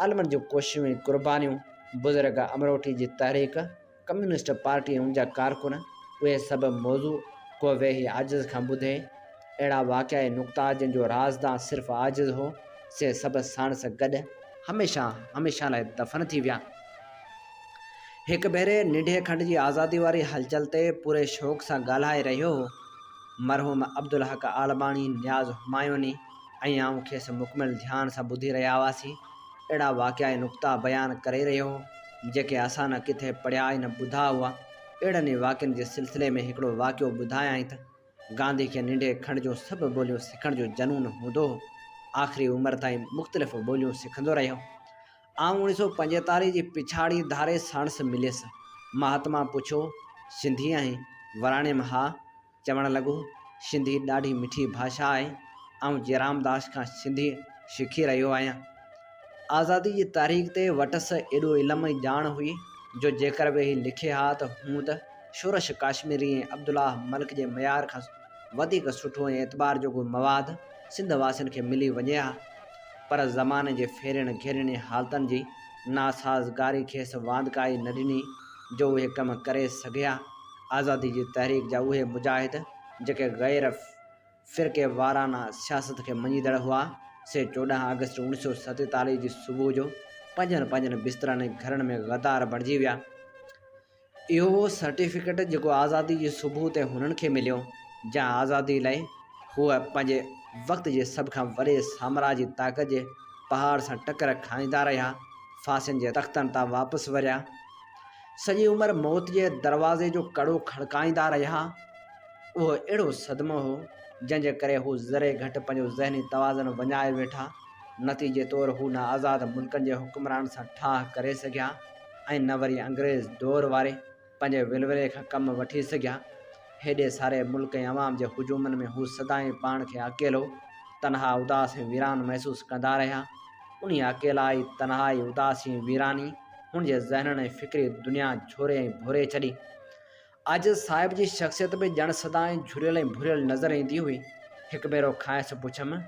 आलमनि जूं कोशिशूं ऐं कुर्बानियूं, बुज़ुर्ग अमरोटी जी तहरीक, कम्युनिस्ट पार्टी ऐं उनजा कारकुन, उहे सभु मौज़ू को वेही आजिज़ खां ॿुधे। अहिड़ा वाक़िया ऐं नुक़्ता जंहिंजो राज़दार सिर्फ़ु आजिज़ हो, से सभु साणस गॾु हमेशह लाइ दफ़न थी विया। हिकु भेरे निंढे खंड जी आज़ादी वारी हलचल ते पूरे शौक़ सां ॻाल्हाए रहियो हो मरहूम अब्दुल हक़ आलबाणी, नियाज़ हुमायूनी ऐं आऊं खेसि मुकमिल ध्यान सां ॿुधी रहिया हुआसीं। अहिड़ा वाक़िया ऐं नुक़्ता बयानु करे रहियो हो जेके असां न किथे पढ़िया ऐं न ॿुधा हुआ। अहिड़नि ई वाक़ियनि जे सिलसिले में हिकिड़ो वाक़ियो ॿुधायां त गांधी खे निंढे खंड जूं सभु ॿोलियूं सिखण जो जनून हूंदो हो। आख़िरी उमिरि ताईं मुख़्तलिफ़ ॿोलियूं सिखंदो रहियो। आऊं 1945 जी पिछाड़ी धारे साणस मिलियसि। महात्मा पुछो, सिंधी आहीं? वराणे में हा चवणु लॻो। सिंधी ॾाढी मिठी भाषा आहे। ऐं जयरामदास खां सिंधी सिखी रहियो आहियां। आज़ादी जी तारीख़ ते वटसि एॾो इल्मु ऐं ॼाण हुई जो जेकर वेही लिखे हा त हूं त शोरश काश्मीरी ऐं अब्दुल्ला मलिक जे मयार खां वधीक सुठो ऐं एतबार जो को मवादु सिंध वासियुनि खे मिली वञे हा। पर ज़माने जे फेरनि घेरनि हालतुनि जी नासाज़गारी खेसि वांदकाई न ॾिनी जो उहे कम करे सघे हा। आज़ादी जी तहरीक जा उहे मुजाहिद जेके गैर फ़िरके वाराना सियासत खे मञीदड़ हुआ से 14 अगस्त 1947 जी सुबुह जो पंहिंजनि बिस्तरनि ऐं घरनि में गद्दार बणिजी विया। इहो सर्टिफिकेट जेको आज़ादी जी सुबुह ते हुननि खे मिलियो जंहिं आज़ादी लाइ हूअ पंहिंजे वक़्त जे सभ खां वॾे साम्राजी ताक़त जे पहाड़ सां टकर खाईंदा रहिया, फासियुनि जे तख़्तनि तां वापसि वरिया, सॼी उमिरि मौत जे दरवाज़े जो कड़ो खड़काईंदा रहिया। उहो अहिड़ो सदमो हो जंहिंजे करे हू ज़रे घटि पंहिंजो ज़हनी तवाज़ुन वञाए वेठा। नतीजे तौरु हू न आज़ाद मुल्कनि जे हुक्मरान सां ठाह करे सघिया ऐं न वरी अंग्रेज़ दौर वारे पंहिंजे विलवले खां कमु वठी सघिया। हेॾे सारे मुल्क ऐं अवाम जे हुजूमनि में हू सदाईं पाण खे अकेलो, तनहा, उदास ऐं वीरान महसूसु कंदा रहिया। उन अकेलाई, तनहाई, उदासी ऐं वीरानी हुन जे ज़हननि ऐं फ़िक्री दुनिया झोरे ऐं भोरे छॾी। अॼु साहिब जी शख़्सियत बि ॼण सदाईं झुरियल ऐं भुरियल नज़र ईंदी हुई। हिकु भेरो खांइसि पुछियमि,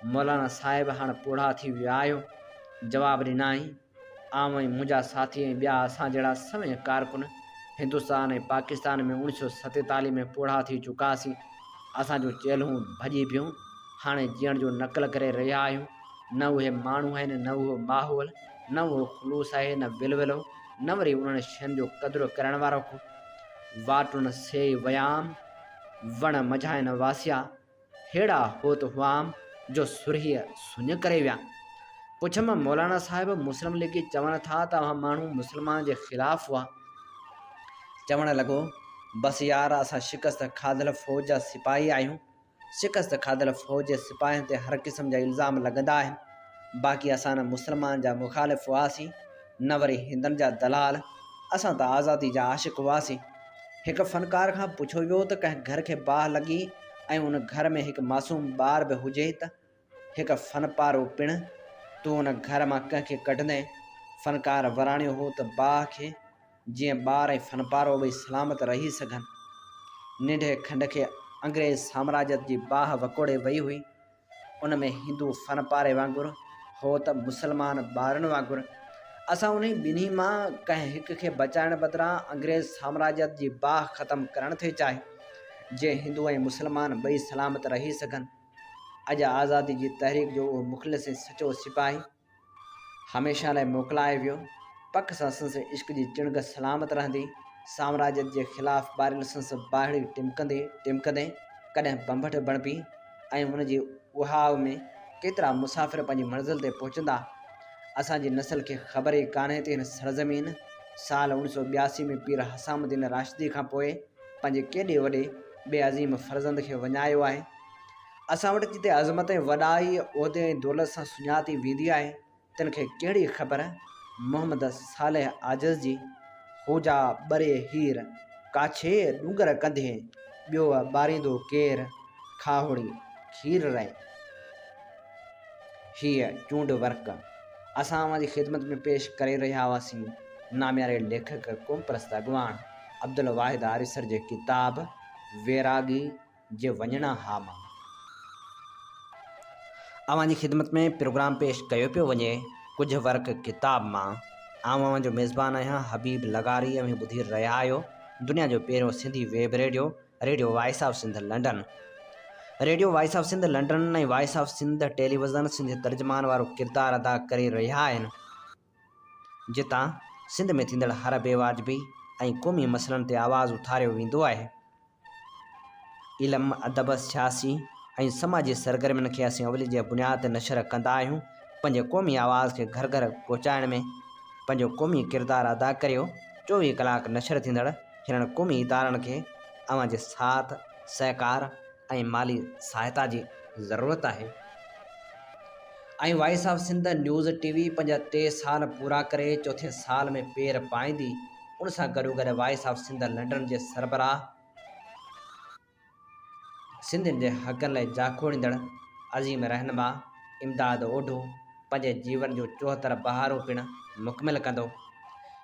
मौलाना साहिब हाणे पूरा थी विया आहियो? जवाबु ॾिनाई, आउं ऐं मुंहिंजा साथी ऐं ॿिया असां जहिड़ा सभई कारकुन हिंदुस्तान ऐं पाकिस्तान में 1947 में पूरा थी चुकासीं। असांजूं चेल्हूं भॼी पियूं, हाणे जीअण जो नक़ल करे रहिया आहियूं। न उहे माण्हू आहिनि, न उहो माहौल, न उहो ख़ुलूस आहे, न विलवलो, न वरी उन्हनि शयुनि जो क़दुरु करण वारो को। वाटुनि सेई वयाम, वण मझाइनि वासिया, हेड़ा होत हुआम जो सुरहीअ सुञ करे विया। पुछम, मौलाना साहिब मुस्लिम लीगी चवनि था तव्हां माण्हू मुस्लमान जे ख़िलाफ़ हुआ? चवण लॻो, बसि यार, असां शिकस्त खाधल फ़ौज जा सिपाही आहियूं। शिकस्त खाधल फ़ौज जे सिपाहियुनि ते हर क़िस्म जा इल्ज़ाम लॻंदा आहिनि। बाक़ी असां न मुस्लमान जा मुखालिफ़ हुआसीं, न वरी हिंदनि जा दलाल। असां त आज़ादी जा आशिक़ हुआसीं। हिकु फ़नकार खां पुछो वियो त कंहिं घर खे बाहि लॻी ऐं उन घर में हिकु मासूम ॿार बि हुजे त हिकु फ़नपारो पिणु तूं उन घर मां कंहिंखे कढंदे? फ़नकार वराणियो हो त बाहि खे, जीअं ॿार ऐं फ़नपारो ॿई सलामत रही सघनि। निंढे खंड खे अंग्रेज़ साम्राज्यत जी बाहि वकोड़े वई हुई। उन में हिंदू फ़नपारे वांगुरु हो त मुसलमान ॿारनि वांगुरु। असां उन्ही ॿिन्ही मां कंहिं हिक खे बचाइण बदिरां अंग्रेज़ साम्राज्यत जी बाहि ख़तमु करणु थे चाहे, जे हिंदू ऐं मुसलमान ॿई सलामत रही सघनि। अॼु आज़ादी जी तहरीक जो उहो मुख़लिस ऐं सचो सिपाही हमेशह लाइ मोकिलाए वियो। पक सां संस इश्क जी चिणग सलामत रहंदी। साम्राज्यत जे ख़िलाफ़ ॿारियल संस बाहिड़ी टिमकंदे टिमकंदे कॾहिं बंभट बणिपी ऐं उन जी उहाव में केतिरा मुसाफ़िर पंहिंजी मंज़िल ते पहुचंदा। असांजी नस्ल खे ख़बर ई कान्हे त हिन सरज़मीन साल 1982 में पीर हसामुद्दीन राशिदी खां पोइ पंहिंजे केॾे वॾे बेअज़ीम फ़र्ज़ंद खे वञायो आहे। असां वटि जिते अज़मत ऐं वॾाई उहिदे ऐं दौलत सां सुञाती वेंदी आहे, तिन खे कहिड़ी ख़बर मोहम्मद सालेह आजिज़ जी होजा ॿरे हीर काछे ॾूंगर कंधे ॿियो ॿारींदो केरु खाहोड़ी खीर रहे। हीअ चूंड वर्क असां जी ख़िदमत में पेश करे रहिया हुआसीं नाम्यारे लेखक क़ौम परस्त अॻवान अब्दुल वाहिद आरिसर जे किताब वैरागी जे वञणा हा मां। अवां जी ख़िदमत में प्रोग्राम पेश कयो पियो वञे कुझु वर्क किताब मां। आउं जो मेज़बान आहियां हबीब लगारी ऐं ॿुधी रहिया आहियो दुनिया जो पहिरियों Sindhi web radio voice of Sindh London. Radio voice of Sindh London ऐं voice of Sindh television Sindh तर्जमान वारो किरदारु अदा करे रहिया आहिनि, जितां सिंध में थींदड़ हर बेवाजिबी ऐं क़ौमी मसइलनि ते आवाज़ु उथारियो वेंदो आहे। इल्मु, अदब, सियासी ऐं समाजी सरगर्मियुनि खे असीं अवली जे बुनियाद ते नशर कंदा आहियूं। पंहिंजे क़ौमी आवाज़ खे घर घर पहुचाइण में पंहिंजो क़ौमी किरदारु अदा करियो। 24 कलाक नशर थींदड़ हिननि क़ौमी इदारनि खे अवां जे साथ, सहकार ऐं माली सहायता जी ज़रूरत आहे। ऐं voice of Sindh news TV पंहिंजा 3 साल पूरा करे 4थे साल में पेर पाईंदी। उन सां गॾोगॾु वॉइस ऑफ सिंध लंडन जे सरबराह सिंधियुनि जे हक़नि लाइ जाखोड़ींदड़ अज़ीम रहनुमा इमदाद ओढो पंहिंजे जीवन जो 74 बहारूं पिणु मुकमिल कंदो।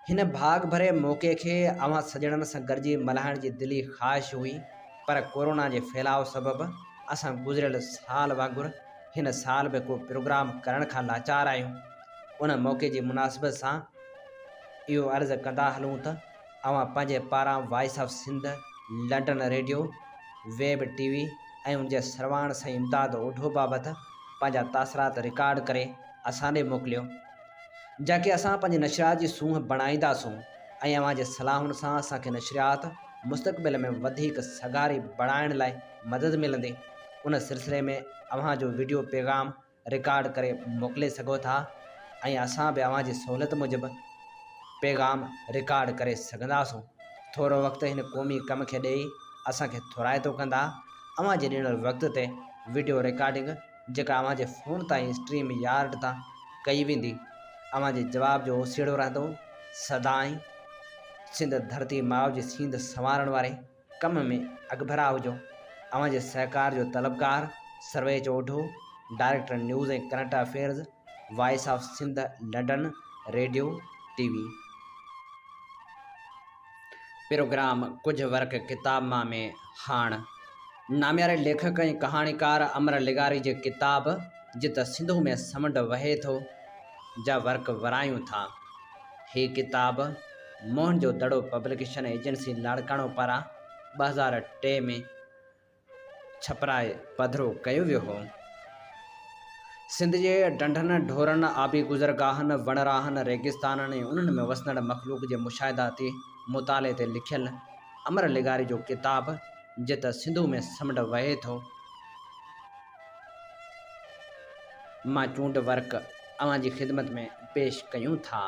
हिन भाग भरे मौक़े खे अवां सॼणनि सां गॾिजी मल्हाइण जी दिली ख़्वाहिश हुई, पर कोरोना जे फैलाव सबबि असां गुज़िरियल साल वांगुरु हिन साल बि को प्रोग्राम करण खां लाचार आहियूं। उन मौक़े जी मुनासिबत सां इहो अर्ज़ु कंदा हलूं त अवां पंहिंजे पारां voice of Sindh, London radio, web TV ऐं उनजे सरवाण साईं इमदाद ओढो बाबति पंहिंजा तासरात रिकॉर्ड करे असां ॾे मोकिलियो, जंहिंखे असां पंहिंजे नशरियात जी सूंहं बणाईंदासूं ऐं अवां जे सलाहुनि सां असांखे नशरियात मुस्तक़बिल में वधीक सगारी बणाइण लाइ मदद मिलंदी। उन सिलसिले में अव्हां जो वीडियो पैगाम रिकॉर्ड करे मोकिले सघो था ऐं असां बि अव्हां जी सहूलियत मूजिबि पैगाम रिकॉर्ड करे सघंदासूं। थोरो वक़्तु हिन क़ौमी कम खे ॾेई असांखे थोराइतो कंदा। अव्हां जे ॾिनल वक़्त ते वीडियो रिकॉर्डिंग जेका अव्हां जे फ़ोन ताईं स्ट्रीम यार्ड तां कई वेंदी, अव्हां जे जवाब जो ओसीड़ो रहंदो। सदाईं सिंध धरती माउ जी सींद संवारण वारे कम में अॻभरा हुजो। अव्हां जे सहकार जो तलबकार सर्वेज ओढो, डायरेक्टर न्यूज़ ऐं current affairs, voice of Sindh, London radio TV. Programme कुझु वर्क किताब मां में हाण नामियारे लेखक ऐं कहाणीकार अमर लिगारी जे किताब जित सिंधु में समुंड वहे थो जा वर्क वरायूं था। ही किताब मोहन जो दड़ो पब्लिकेशन एजेंसी लाड़काणो पारां 2003 में छपराए पधरो कयो वियो हो। सिंध जे ढंढनि ढोरनि, आबी गुज़रगाहनि, वणराहनि, रेगिस्ताननि ऐं उन्हनि में वसंदड़ मख़लूक जे मुशाहिदाती मुताले ते लिखियल अमर लिगारी जो किताब जित सिंधु में समुंड वहे थो मां चूंड वर्क अवां जी ख़िदमत में पेश कयूं था।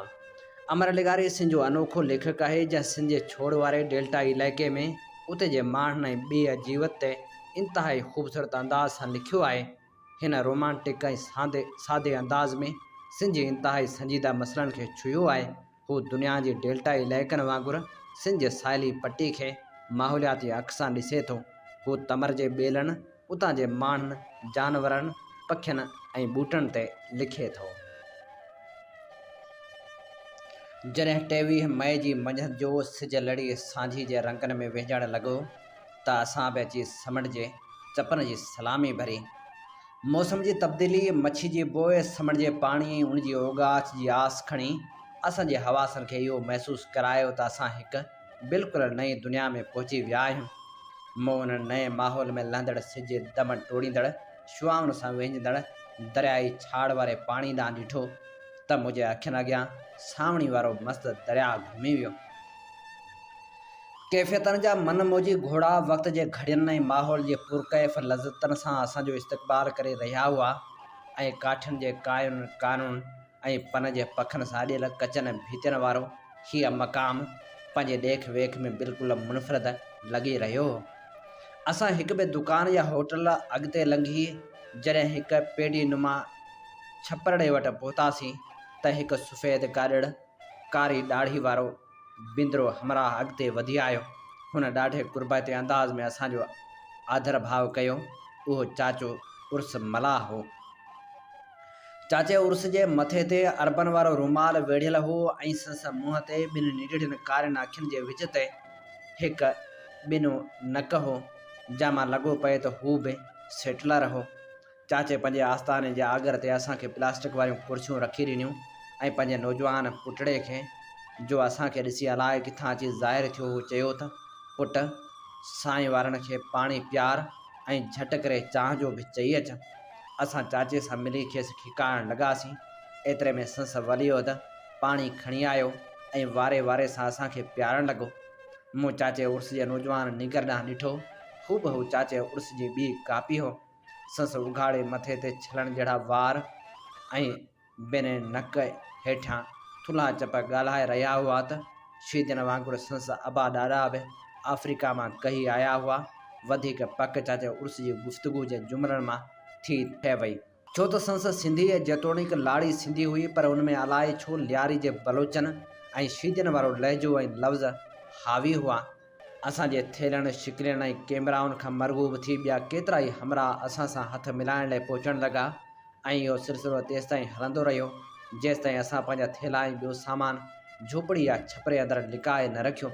अमर लिगारी सिंध जो अनोखो लेखक आहे, जंहिं सिंध जे छोड़ वारे डेल्टा इलाइक़े में उते जे माण्हुनि ऐं ॿिए जीवत ते इंतिहाई ख़ूबसूरत अंदाज़ सां लिखियो आहे। हिन रोमांटिक ऐं सादे अंदाज़ में सिंध जे इंतिहाई संजीदा मसइलनि खे छुयो आहे। हू दुनिया जे डेल्टा इलाइक़नि वांगुरु सिंध जे साहिली पटी खे माहौलियाती अख सां ॾिसे थो। हू तमर जे ॿेलनि, उतां जे माण्हुनि, जानवरनि, पखियुनि ऐं ॿूटनि ते लिखे थो। जॾहिं 23 मई जी मंझंदि जो सिज लड़ी सांझी जे रंगनि में वेझण लॻो त असां बि अची समुंड जे चपनि जी सलामी भरी। मौसम जी तब्दीली, मच्छी जी बोइ, समुंड जे पाणी, उन जी ओगाछ जी आस खणी असांजे हवासनि खे इहो महसूसु करायो त असां हिकु बिल्कुलु नई दुनिया में पहुची विया आहियूं। मूं उन नए माहौल में लहंदड़ सिज जे दम टोड़ींदड़ शुआउनि सां वेंझंदड़ दरियाई छाड़ वारे पाणी ॾांहुं ॾिठो त मुंहिंजे अखियुनि अॻियां सावणी वारो मस्तु दरिया घुमी वियो। कैफ़ियतनि जा मन मौजी घोड़ा वक़्त जे घड़ियुनि ऐं माहौल जे पुरकैफ़ लज़तनि सां असांजो इस्तक़बाल करे रहिया हुआ ऐं काठियुनि जे कानून ऐं पन जे पखनि सां अॾियल कचनि भितियुनि वारो हीअ मक़ाम पंहिंजे ॾेख वेख में बिल्कुलु मुनफ़रद लॻी रहियो हो। असां हिकु बि दुकान या होटल अॻिते लंघी जॾहिं हिकु पेडी नुमा छपरड़े वटि पहुतासीं त हिकु सफ़ेद गाॾड़ कारी ॾाढ़ी वारो बिंदरो हमराह अॻिते वधी आयो। हुन ॾाढे क़ुर्बते अंदाज़ में असांजो आदर भाव कयो। उहो चाचो उर्स मलाह हो। चाचे उर्स जे मथे ते अरबन वारो रुमाल वेढ़ियल हो ऐं संस मुंहं ते ॿिनि निडड़ियुनि कारनि अखियुनि जे विच ते हिकु ॿिनो नक हो, जंहिंमां लॻो पए त हू बि सेटलर हो। चाचे पंहिंजे आस्थाने जे आगर ते असांखे प्लास्टिक वारियूं कुर्सियूं रखी ॾिनियूं ऐं पंहिंजे नौजवान पुटड़े खे, जो असांखे ॾिसी अलाए किथां अची ज़ाहिर थियो, हू चयो त पुट साईं वारनि खे पाणी प्यार ऐं झटि करे चांहि जो बि चई अच। असां चाचे सां मिली खेसि खिकाइण लॻासीं। एतिरे में संस वलियोद पाणी खणी आयो ऐं वारे वारे सां असांखे प्यारणु लॻो। मूं चाचे उर्स जे नौजवान निगर ॾांहुं ॾिठो। हू बि चाचे उर्स जी ॿी कापी हो। संस उघाड़े मथे ते छलण जहिड़ा वार ऐं ॿिनि नक हेठां थुल्हा चप ॻाल्हाए रहिया हुआ त शीदन वांगुरु संस अबा ॾाॾा बि अफ्रीका मां कही आया हुआ। वधीक पक चाचे उर्स जी गुफ़्तगू जे जुमिलनि मां थी ठहे वई, छो त संस सिंधी जेतोणीकि लाड़ी सिंधी हुई, पर उन में अलाए छो लियारी जे बलोचन ऐं शीदन वारो लहजो ऐं लफ़्ज़ हावी हुआ। असांजे थेलण शिकिलण ऐं कैमराउनि खां मरगूब थी ॿिया केतिरा ई हमरा असां सां हथ मिलाइण लाइ पहुचण लॻा ऐं इहो सिलसिलो तेसि ताईं हलंदो रहियो जेसि ताईं असां पंहिंजा थेला ऐं ॿियो सामान झोपड़ी या छपरे अंदरि लिकाए न रखियो।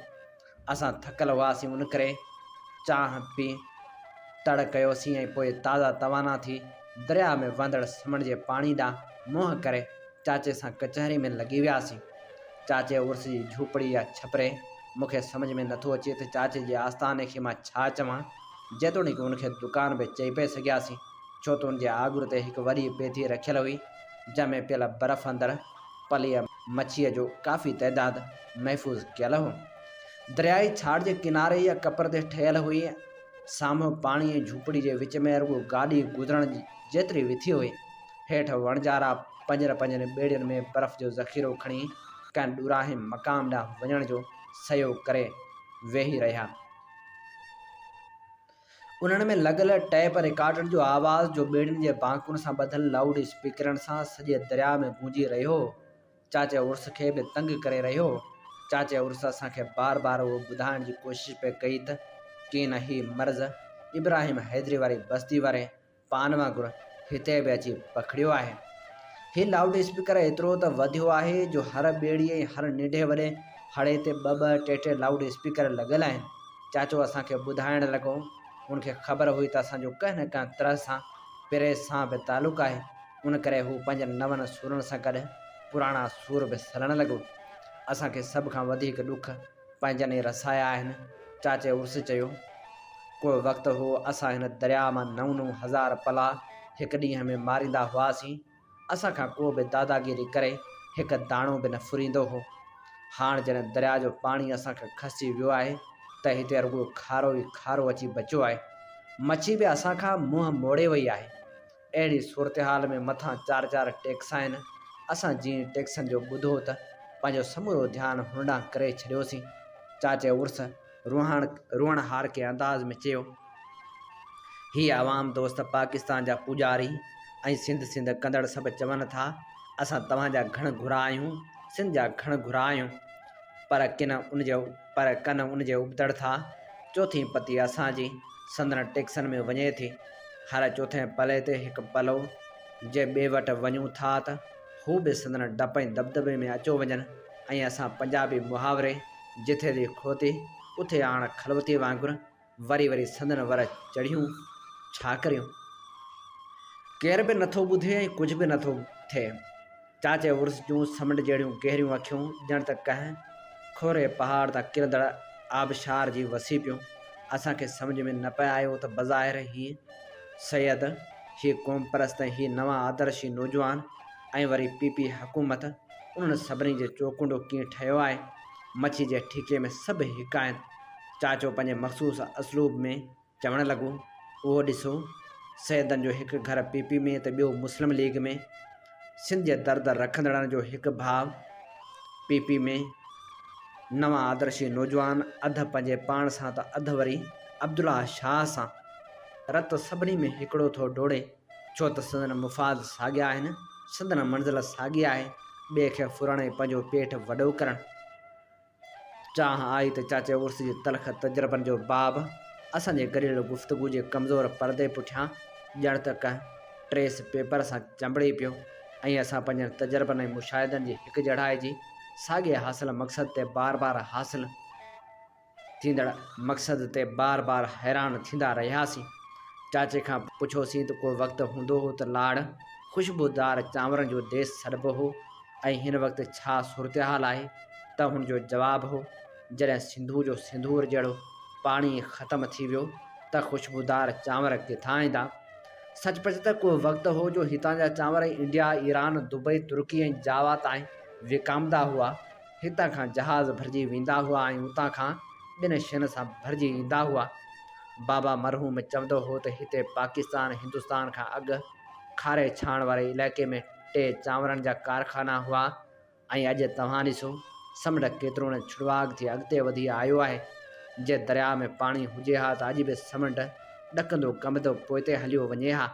असां थकल हुआसीं, उन करे चांहि पी तड़ कयोसीं ऐं पोइ ताज़ा तवाना थी दरिया में वहंदड़ समुंड जे पाणी ॾांहुं मुंहं करे चाचे सां कचहरी में लॻी वियासीं। चाचे उर्स जी झोपड़ी या छपरे मूंखे सम्झ में नथो अचे त चाचे जे आस्थाने खे मां छा चवां, जेतोणीकि उनखे दुकान बि चई पिए सघियासीं, छो त उनजे आॻुर ते हिकु वॾी पेती रखियल हुई जंहिंमें पियल बर्फ़ अंदरि पलीअ मच्छीअ जो काफ़ी तइदादु महफ़ूज़ कयल हो। दरियाई छाड़ जे किनारे या कपर ते ठहियल हुई। साम्हूं पाणी ऐं झोपड़ी जे विच में रुॻो गाॾी गुज़रण जेतिरी विथी हुई। हेठि वणजारा पंजर ॿेड़ियुनि में बर्फ़ जो ज़ख़ीरो खणी कंहिं ॾुराहे मक़ाम ॾांहुं वञण जो सहयोग करे वेही रहिया। उन्हनि में लॻल टैप रिकॉर्डर जो आवाज़ जो ॿेड़ियुनि जे बांकुनि सां ॿधल लाउड स्पीकरनि सां सॼे दरिया में गूंजी रहियो हो। चाचे उर्स खे बि तंग करे रहियो हो। चाचे उर्स असांखे बार बार उहो ॿुधाइण जी कोशिशि पे कई त की न ही मर्ज़ इब्राहिम हैदरी वारी बस्ती वारे पान वांगुरु हिते बि अची पखड़ियो आहे। ही लाउड स्पीकर एतिरो त वधियो आहे जो हर ॿेड़ी ऐं हर नंढे वॾे हड़े ते ॿ टे लाउड स्पीकर लॻल आहिनि। चाचो असांखे ॿुधाइण लॻो उनखे ख़बर हुई त असांजो कंहिं न कंहिं तरह सां पिरे सां बि तालुक़ु आहे, उन करे हू पंहिंजनि नवनि सुरनि सां गॾु पुराणा सूर बि सलणु लॻो। असांखे सभ खां वधीक ॾुख पंहिंजनि ई रसाया आहिनि। चाचे उर्स चयो, को वक़्तु हो असां हिन दरिया मां 9,000 पला हिकु ॾींहं में मारींदा हुआसीं। असांखां को बि दादागिरी करे हिकु दाणो बि न फुरींदो हो। हाणे जॾहिं दरिया जो पाणी असांखे खसी वियो आहे त हिते रुॻो खारो ई खारो अची बचियो आहे। मच्छी बि असांखां मुंहुं मोड़े वई आहे। अहिड़ी सूरत में मथां 4 टैक्स आहिनि। असां जीअं टैक्सनि जो ॿुधो त पंहिंजो समूरो ध्यानु हुन ॾांहुं करे छॾियोसीं। चाचे उर्स रुअणहार के अंदाज़ में चयो, ही आवाम दोस्त पाकिस्तान जा पुॼारी ऐं सिंध कंदड़ सभु चवनि था असां तव्हांजा घण घुरा आहियूं, सिंध जा घण घुरा आहियूं, पर कन उनजे उबतड़ था। चोथीं पती असांजी संदन टैक्सनि में वञे थी। हर चोथें पले ते हिकु पलो जे ॿिए वटि वञूं था त हू बि संदन डप ऐं दबदबे में अचो वञनि ऐं असां पंजाबी मुहावरे जिथे जी खोती उथे आण खलवती वांगुरु वरी संदन वर चढ़ियूं छा करियूं। केर बि नथो ॿुधे ऐं कुझु बि नथो थिए। चाचे उर्स जूं समुंड जहिड़ियूं गहरियूं अखियूं ॼण त कंहिं खोरे पहाड़ तां किरंदड़ आबशार जी वसी पियूं। असांखे सम्झ में न पिए आयो त बज़ाहिर ही सैयद, ही क़ौम परस्त, ही नवां आदर्शी नौजवान ऐं वरी पीपी हुकूमत उन्हनि सभिनी जो चोकुंडो कीअं ठहियो आहे। मच्छी जे ठीके में सभु हिकु आहिनि। चाचो पंहिंजे मख़सूस असलूब में चवणु लॻो, उहो ॾिसो, सैयदनि जो हिकु घर पीपी में त ॿियो मुस्लिम लीग में, सिंध जे दर्द रखंदड़नि जो हिकु भाउ पीपी में, नवां आदर्शी नौजवान अधु पंहिंजे पाण सां त अधु वरी अब्दुल्ला शाह सां। रत सभिनी में हिकिड़ो थो डोड़े, छो त संदन मुफ़ाद साॻिया आहिनि, संदन मंज़िल साॻी आहे, ॿिए खे फुरण ऐं पंहिंजो पेट वॾो करणु। चाह आई त चाचे उर्स जे तलख़ तजुर्बनि जो बाब असांजे गॾियल गुफ़्तगू जे कमज़ोर परदे पुठियां ॼण त कंहिं ट्रेस पेपर सां चंबड़ी पियो ऐं असां पंहिंजनि तजुर्बनि ऐं मुशाहिदनि जी हिकु जड़ाई जी साॻे हासिल मक़सद ते बार बार हैरान थींदा रहियासीं। चाचे खां पुछोसीं त को वक़्तु हूंदो हो त लाड़ ख़ुशबूदार चांवरनि जो देस सॾिबो हो ऐं हिन वक़्तु छा सूरत आहे त हुनजो जवाबु हो, जॾहिं सिंधू जो सिंदूर जहिड़ो पाणी ख़तमु थी वियो त ख़ुशबूदार चांवर किथां ईंदा। सचपच त को वक़्तु हो जो हितां जा चांवर इंडिया, ईरान, दुबई, तुर्की ऐं जावा ताईं विकामदा हुआ। हितां खां जहाज़ भरिजी वेंदा हुआ ऐं उतां खां ॿिनि शयुनि सां भरिजी ईंदा हुआ। बाबा मरहूम चवंदो हो त हिते पाकिस्तान हिंदुस्तान खां अॻु खारे छाण वारे इलाइक़े में 2 चांवरनि जा कारखाना हुआ ऐं अॼु तव्हां ॾिसो समुंड केतिरो न छुड़वाग थी अॻिते वधी आयो आहे। जे दरिया में पाणी हुजे हा त अॼु बि समुंड ॾकंदो कंबंदो पोइते हलियो वञे हा।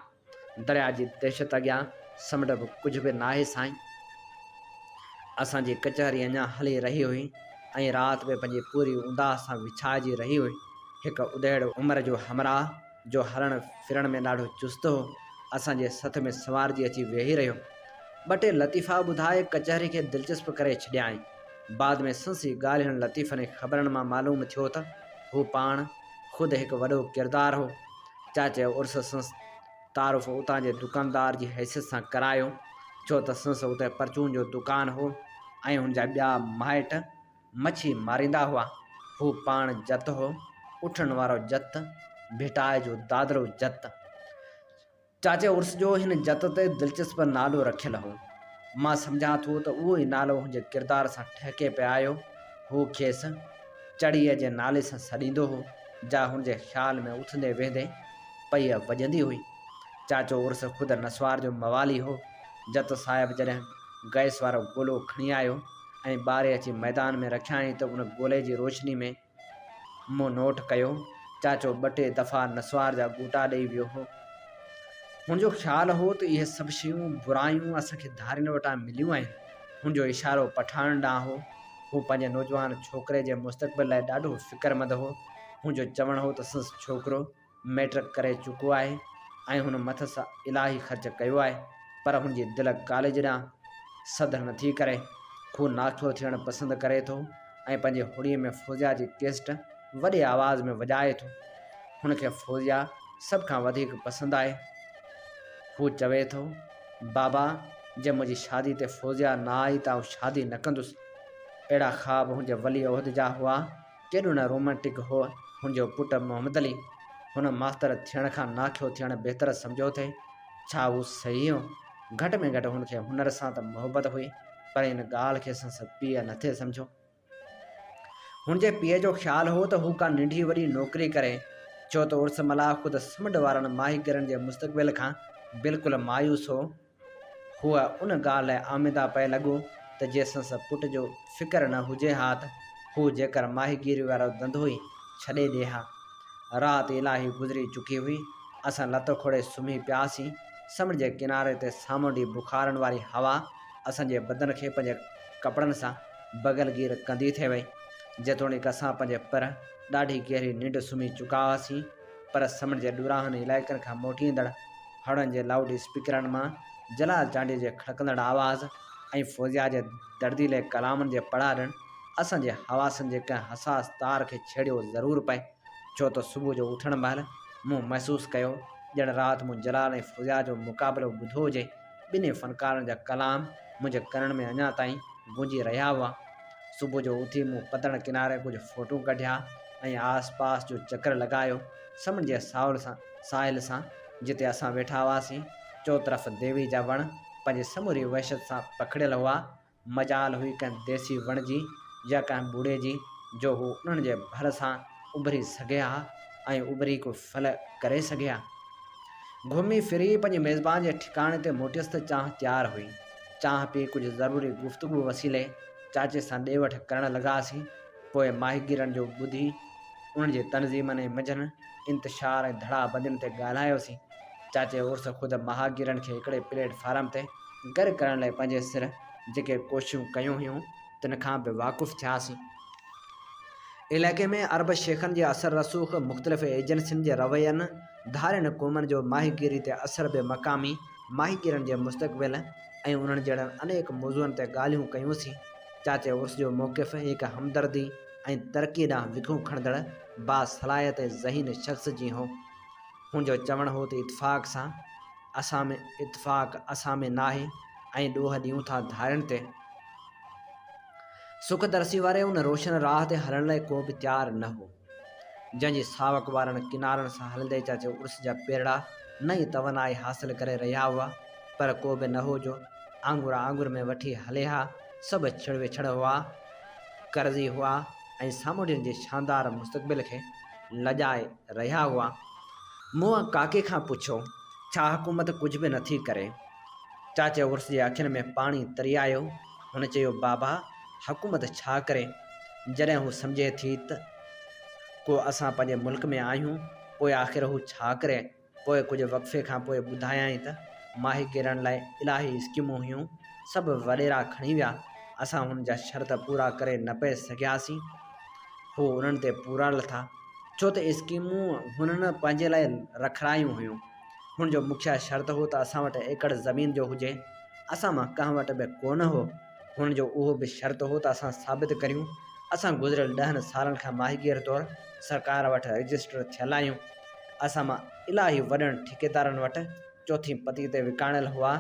दरिया जी दहशत अॻियां समुंड बि कुझु बि नाहे साईं। असांजी कचहरी अञा हली रही हुई ऐं राति में पंहिंजी पूरी उंदास सां विछाइजी रही हुई। हिकु उधेड़ उमिरि जो हमराह जो हलण फिरण में ॾाढो चुस्त हो असांजे सथ में सवारजी अची वेही रहियो। ॿ टे लतीफ़ा ॿुधाए कचहरी खे दिलचस्प करे छॾियाई। बाद में संसी ॻाल्हियुनि लतीफ़नि ख़बरनि मां मालूम थियो त हू पाण ख़ुदि हिकु वॾो किरदारु हो। चाचे उर्स संस तारुफ़ उतां जे दुकानदार जी हैसियत सां करायो, छो त संस उते परचून जो दुकानु हो ऐं हुनजा ॿिया माइट मच्छी मारींदा हुआ। हू पाण जत हो, उठण वारो जत, भिटाए जो दादरो जत। चाचे उर्स जो हिन जत ते दिलचस्प नालो रखियलु हो। मां सम्झां थो त उहो ई नालो हुनजे किरदार सां ठहिके पिए आयो। हू खेसि चड़ीअ जे नाले सां सॾींदो हो, जा हुनजे ख़्याल में उथंदे वेंदे पई वॼंदी हुई। चाचो उर्स ख़ुदि नसवार जो मवाली हो। जत साहिब जॾहिं गैस वारो गोलो खणी आयो ऐं ॿारे अची मैदान में रखियाईं त उन गोले जी रोशनी में मूं नोट कयो चाचो 2-3 दफ़ा नसवार जा ॻूटा ॾेई वियो हो। हुनजो ख़्यालु हो त इहे सभु शयूं बुरायूं असांखे धारियुनि वटां मिलियूं आहिनि। हुनजो इशारो पठाण ॾांहुं हो। हू पंहिंजे नौजवान छोकिरे जे मुस्तक़बिल लाइ ॾाढो फ़िक्रमंद हो। हुनजो चवणु हो त संसु छोकिरो मैट्रिक करे चुको आहे ऐं हुन मथां सां इलाही ख़र्च कयो आहे, पर हुनजी दिलि कॉलेज ॾांहुं सद नथी करे। हू नाश्तो थियणु पसंदि करे थो ऐं पंहिंजे हुड़ीअ में फौजिया जी केस्ट वॾे आवाज़ में वॼाए थो। हुनखे फौजिया सभ खां वधीक पसंदि आहे। हू चवे थो, बाबा जे मुंहिंजी शादी ते फौजिया न आई त आउं शादी न कंदुसि। अहिड़ा ख़्वाब हुनजे वली उहिद जा हुआ। केॾो न रोमांटिक हो हुनजो पुटु मोहम्मद अली। हुन मास्तर थियण खां नाखियो थियणु बहितर सम्झो थे। छा उहो सही हो? घटि में घटि हुनखे हुनर सां त मोहबत हुई, पर इन ॻाल्हि खे संसु पीउ नथे सम्झो। हुनजे पीउ जो ख़्यालु हो त हू का नंढी वॾी नौकिरी करे, छो त उर्स मल्हाह ख़ुदि समुंड वारनि माहीगिरनि जे मुस्तक़बिल खां बिल्कुलु मायूस हो। हूअ उन ॻाल्हि लाइ आमिदा पए लॻो त जे संसु पुट जो फ़िक्र न हुजे हा त हू जेकर माहीगीरी वारो धंधो ई छॾे ॾिए हा। राति इलाही गुज़री चुकी हुई। असां लत खोड़े सुम्ही पियासीं। समुंड जे किनारे ते सामुंडी बुखारनि वारी हवा असांजे बदन खे पंहिंजे कपिड़नि सां बगलगीर कंदी थिए वई। जेतोणीकि असां पंहिंजे पर ॾाढी गहरी निंड सुम्ही चुका हुआसीं, पर समुंड जे ॾुराहनि इलाइक़नि खां मोटींदड़ हड़नि जे लाउड स्पीकरनि मां जलाल चांडीअ जे खड़कंदड़ आवाज़ ऐं फौजिया जे दर्दीले कलामनि जे पढ़ाड़नि असांजे हवासनि जे कंहिं हसास तार खे छेड़ियो ज़रूरु पए। छो त सुबुह जो उथण महिल मूं महसूसु कयो ॼण राति मूं जलाल ऐं फौजिया जो मुक़ाबिलो ॿुधो हुजे। ॿिन्ही फ़नकारनि जा कलाम मुंहिंजे करण में अञा ताईं गूंजी रहिया हुआ। सुबुह जो उथी मूं पतण किनारे कुझु फ़ोटू कढिया ऐं आस पास जो चकर लॻायो। समुंड जे साहिल सां जिते असां वेठा हुआसीं, चौतरफ़ देवी जा वण पंहिंजी समूरी वहशत सां पखिड़ियल हुआ। मजाल हुई कंहिं देसी वण जी या कंहिं बूढ़े जी जो हू उन्हनि जे भर सां उभरी सघे हा ऐं उभरी को फल करे सघे हा। घुमी फिरी पंहिंजे मेज़बान जे ठिकाणे ते मोटियसि त चांहि तयारु हुई। चांहि पी कुझु ज़रूरी गुफ़्तगू वसीले चाचे सां ॾे वठि करणु लॻासीं। पोइ माहीगीरनि जो ॿुधी उन्हनि जे तनज़ीमनि ऐं मंझंदि इंतिशार ऐं धड़ाबंदियुनि ते ॻाल्हायोसीं। चाचे उर्स ख़ुदि महागीरनि खे हिकिड़े प्लेटफार्म ते गॾु करण लाइ पंहिंजे सिर जेके कोशिशूं कयूं हुयूं तिन खां बि वाक़ुफ़ु थियासीं। इलाइक़े में अरब शेखनि जे असर रसूख़, मुख़्तलिफ़ एजेंसियुनि जे रवैयनि, धारियुनि क़ौमनि जो माहीगीरी ते असर बि मक़ामी माहीगीरनि जे मुस्तक़बिल ऐं उन्हनि जहिड़नि अनेक मौज़ुअनि ते ॻाल्हियूं कयूंसीं। चाचे उर्स जो मौक़िफ़ हिकु हमदर्दी ऐं तरक़ी ॾांहुं विखूं खणंदड़ बासलाहियत ज़हीन शख़्स जी हो। हुनजो चवणु हो त इत्फ़ाक़ असां में नाहे ऐं ॾोह ॾियूं था धारियुनि ते। सुख दरसी वारे उन रोशन राह ते हलण लाइ को बि तयारु न हो, जंहिंजी सावक वारनि किनारनि सां हलंदे चाचे उर्स जा पेरड़ा नई तवनाई हासिल करे रहिया हुआ, पर को बि न हो जो आंगुर आंगुर में वठी हले हा। सभु छिड़ विछड़ हुआ, कर्ज़ी हुआ ऐं सामुंडियुनि जे शानदार मुस्तक़बिल खे लॼाए रहिया हुआ। मूं काके खां पुछियो, छा हुकूमत कुझु बि नथी करे? चाचे उर्स जे अखियुनि में पाणी तरी आयो। हुन चयो, बाबा हुकूमत छा करे? जॾहिं हू सम्झे थी त को असां पंहिंजे मुल्क में आहियूं, पोइ आख़िर हू छा करे? पोइ कुझु वक़्फ़े खां पोइ ॿुधायई त माहीगीरनि लाइ इलाही स्कीमूं हुयूं। सभु वॾेरा खणी विया। असां हुन जा शर्त पूरा करे न पे सघियासीं। हू उन्हनि ते पूरा लथा छो त स्कीमूं हुननि पंहिंजे लाइ रखायूं हुयूं। हुन जो मुख्य शर्त हो त असां वटि एकड़ ज़मीन जो हुजे। असां मां कंहिं वटि बि कोन हो। हुन जो उहो बि शर्त हो त असां साबित करियूं असां गुज़िरियल 10 सालनि खां माहिगीर तौरु सरकार वटि रजिस्टर थियल आहियूं। असां मां इलाही वॾनि ठेकेदारनि वटि चौथी पती ते विकाणियल हुआ।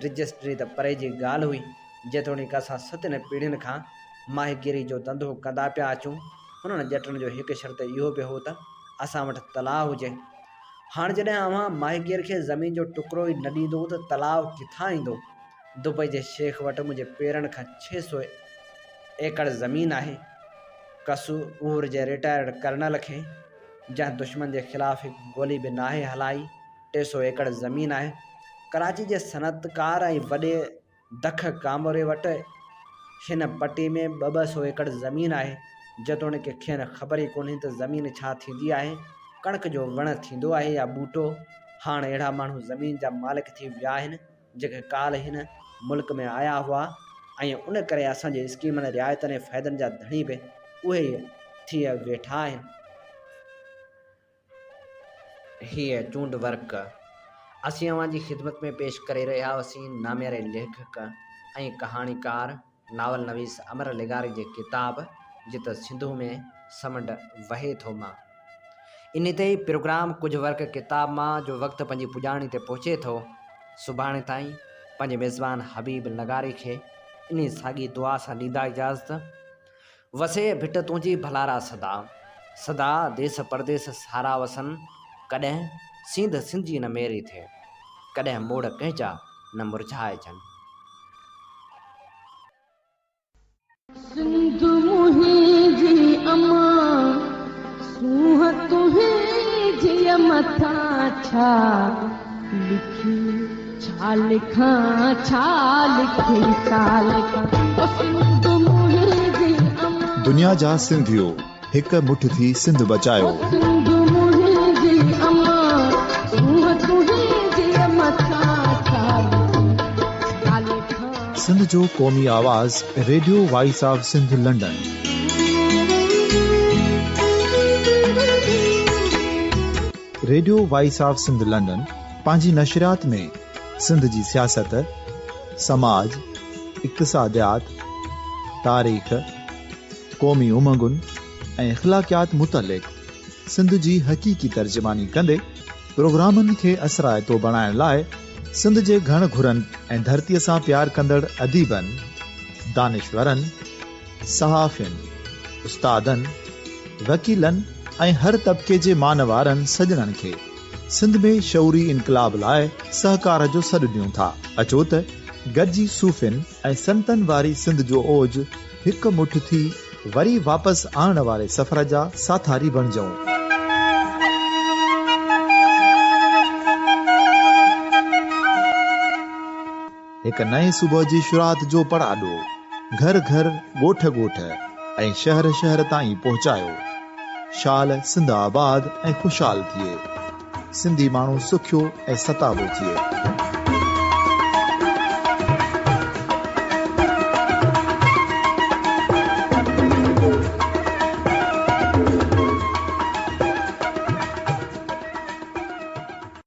रजिस्ट्री त परे जी ॻाल्हि हुई, जेतोणीकि असां 7 पीढ़ियुनि खां माहिगीरी जो धंधो कंदा पिया अचूं। हुननि ॼटनि जो हिकु शर्त इहो बि हो त असां वटि तलाउ हुजे। हाणे जॾहिं अव्हां माहिगीर खे ज़मीन जो टुकड़ो ई न ॾींदो त तलाउ किथां ईंदो? दुबई जे शेख वटि मुंहिंजे पेरनि खां 600 एकड़ ज़मीन आहे। कसूर जे रिटायर्ड कर्नल खे जंहिं दुश्मन जे ख़िलाफ़ हिकु गोली बि नाहे हलाई 300 एकड़ ज़मीन आहे। कराची जे सनअतकार ऐं वॾे दख कामोरे वटि हिन पटी में 200 एकड़ ज़मीन आहे, जेतोणीकि खेनि ख़बर ई कोन्हे त ज़मीन छा थींदी आहे, कणिक जो वण थींदो आहे या ॿूटो। हाणे अहिड़ा माण्हू ज़मीन जा मालिक थी विया आहिनि जेके काल हिन मुल्क में आया हुआ ऐं उन करे असांजे स्कीमनि रिआयतनि ऐं फ़ाइदनि जा धणी बि उहे ई थी वेठा आहिनि। हीअ चूंड वर्क असीं अव्हां जी ख़िदमत में पेश करे रहिया हुआसीं नामेरे लेखक ऐं कहाणीकार नावल नवीस अमर लिगारी जे किताब जित सिंधु में समुंड वहे थो मां। इन ते ई प्रोग्राम कुझु वर्क किताब मां जो वक़्तु पंहिंजी पुॼाणी ते पहुचे थो। सुभाणे ताईं पंहिंजे मेज़बान हबीब नगारी खे इन साॻी दुआ सां ॾींदा इजाज़त। वसे भिट तुंहिंजी भलारा सदा सदा देश परदेस सारा वसन। कॾहिं सिंध सिंधी न मेरी थिए, कॾहिं मोड़ कंहिंजा न मुरझाइजनि। सिंध मुंहिंजी अमा सूंह तुंहिंजी मथा छा लिखी छा लिखां छा लिखी छा लिखां। सिंध मुंहिंजी अमा दुनिया जा सिंधियो हिक मुठ थी सिंध बचायो। सिंध मुंहिंजी अमा सूंह तुंहिंजी मथा छा लिखां। सिंध जो क़ौमी आवाज़ radio voice of Sindh London. Radio voice of Sindh London पंहिंजी नशरियात में सिंध जी सियासत, समाज, इक़्तिसादियात, तारीख़, क़ौमी उमंगुनि ऐं अख़लाक़ियात मुतलिक़ सिंध जी हक़ीक़ी तर्जमानी कंदे प्रोग्रामनि खे असराइतो बणाइण लाइ सिंध जे घण घुरनि ऐं धरतीअ सां प्यार कंदड़ अदीबनि, दानिश्वरनि, सहाफ़ियुनि, उस्तादनि, वकीलनि ऐं हर तबिके जे मानवारनि सजणनि खे सिंध में शऊरी इनकलाब लाइ सहकार जो सॾु ॾियूं था। अचो त गॾिजी सूफ़ियुनि ऐं संतनि वारी सिंध जो ओज हिकु मुठ थी वरी वापसि आणण वारे सफ़र जा साथारी बणिजऊं। हिकु नए सुबुह जी शुरूआत जो पड़ाॾो घर घर ॻोठ ॻोठ ऐं शहर शहर ताईं पहुचायो। शाल सिंध आबाद ऐं ख़ुशहाल थिए, सिंधी माण्हू सुखियो ऐं सताबो थिए।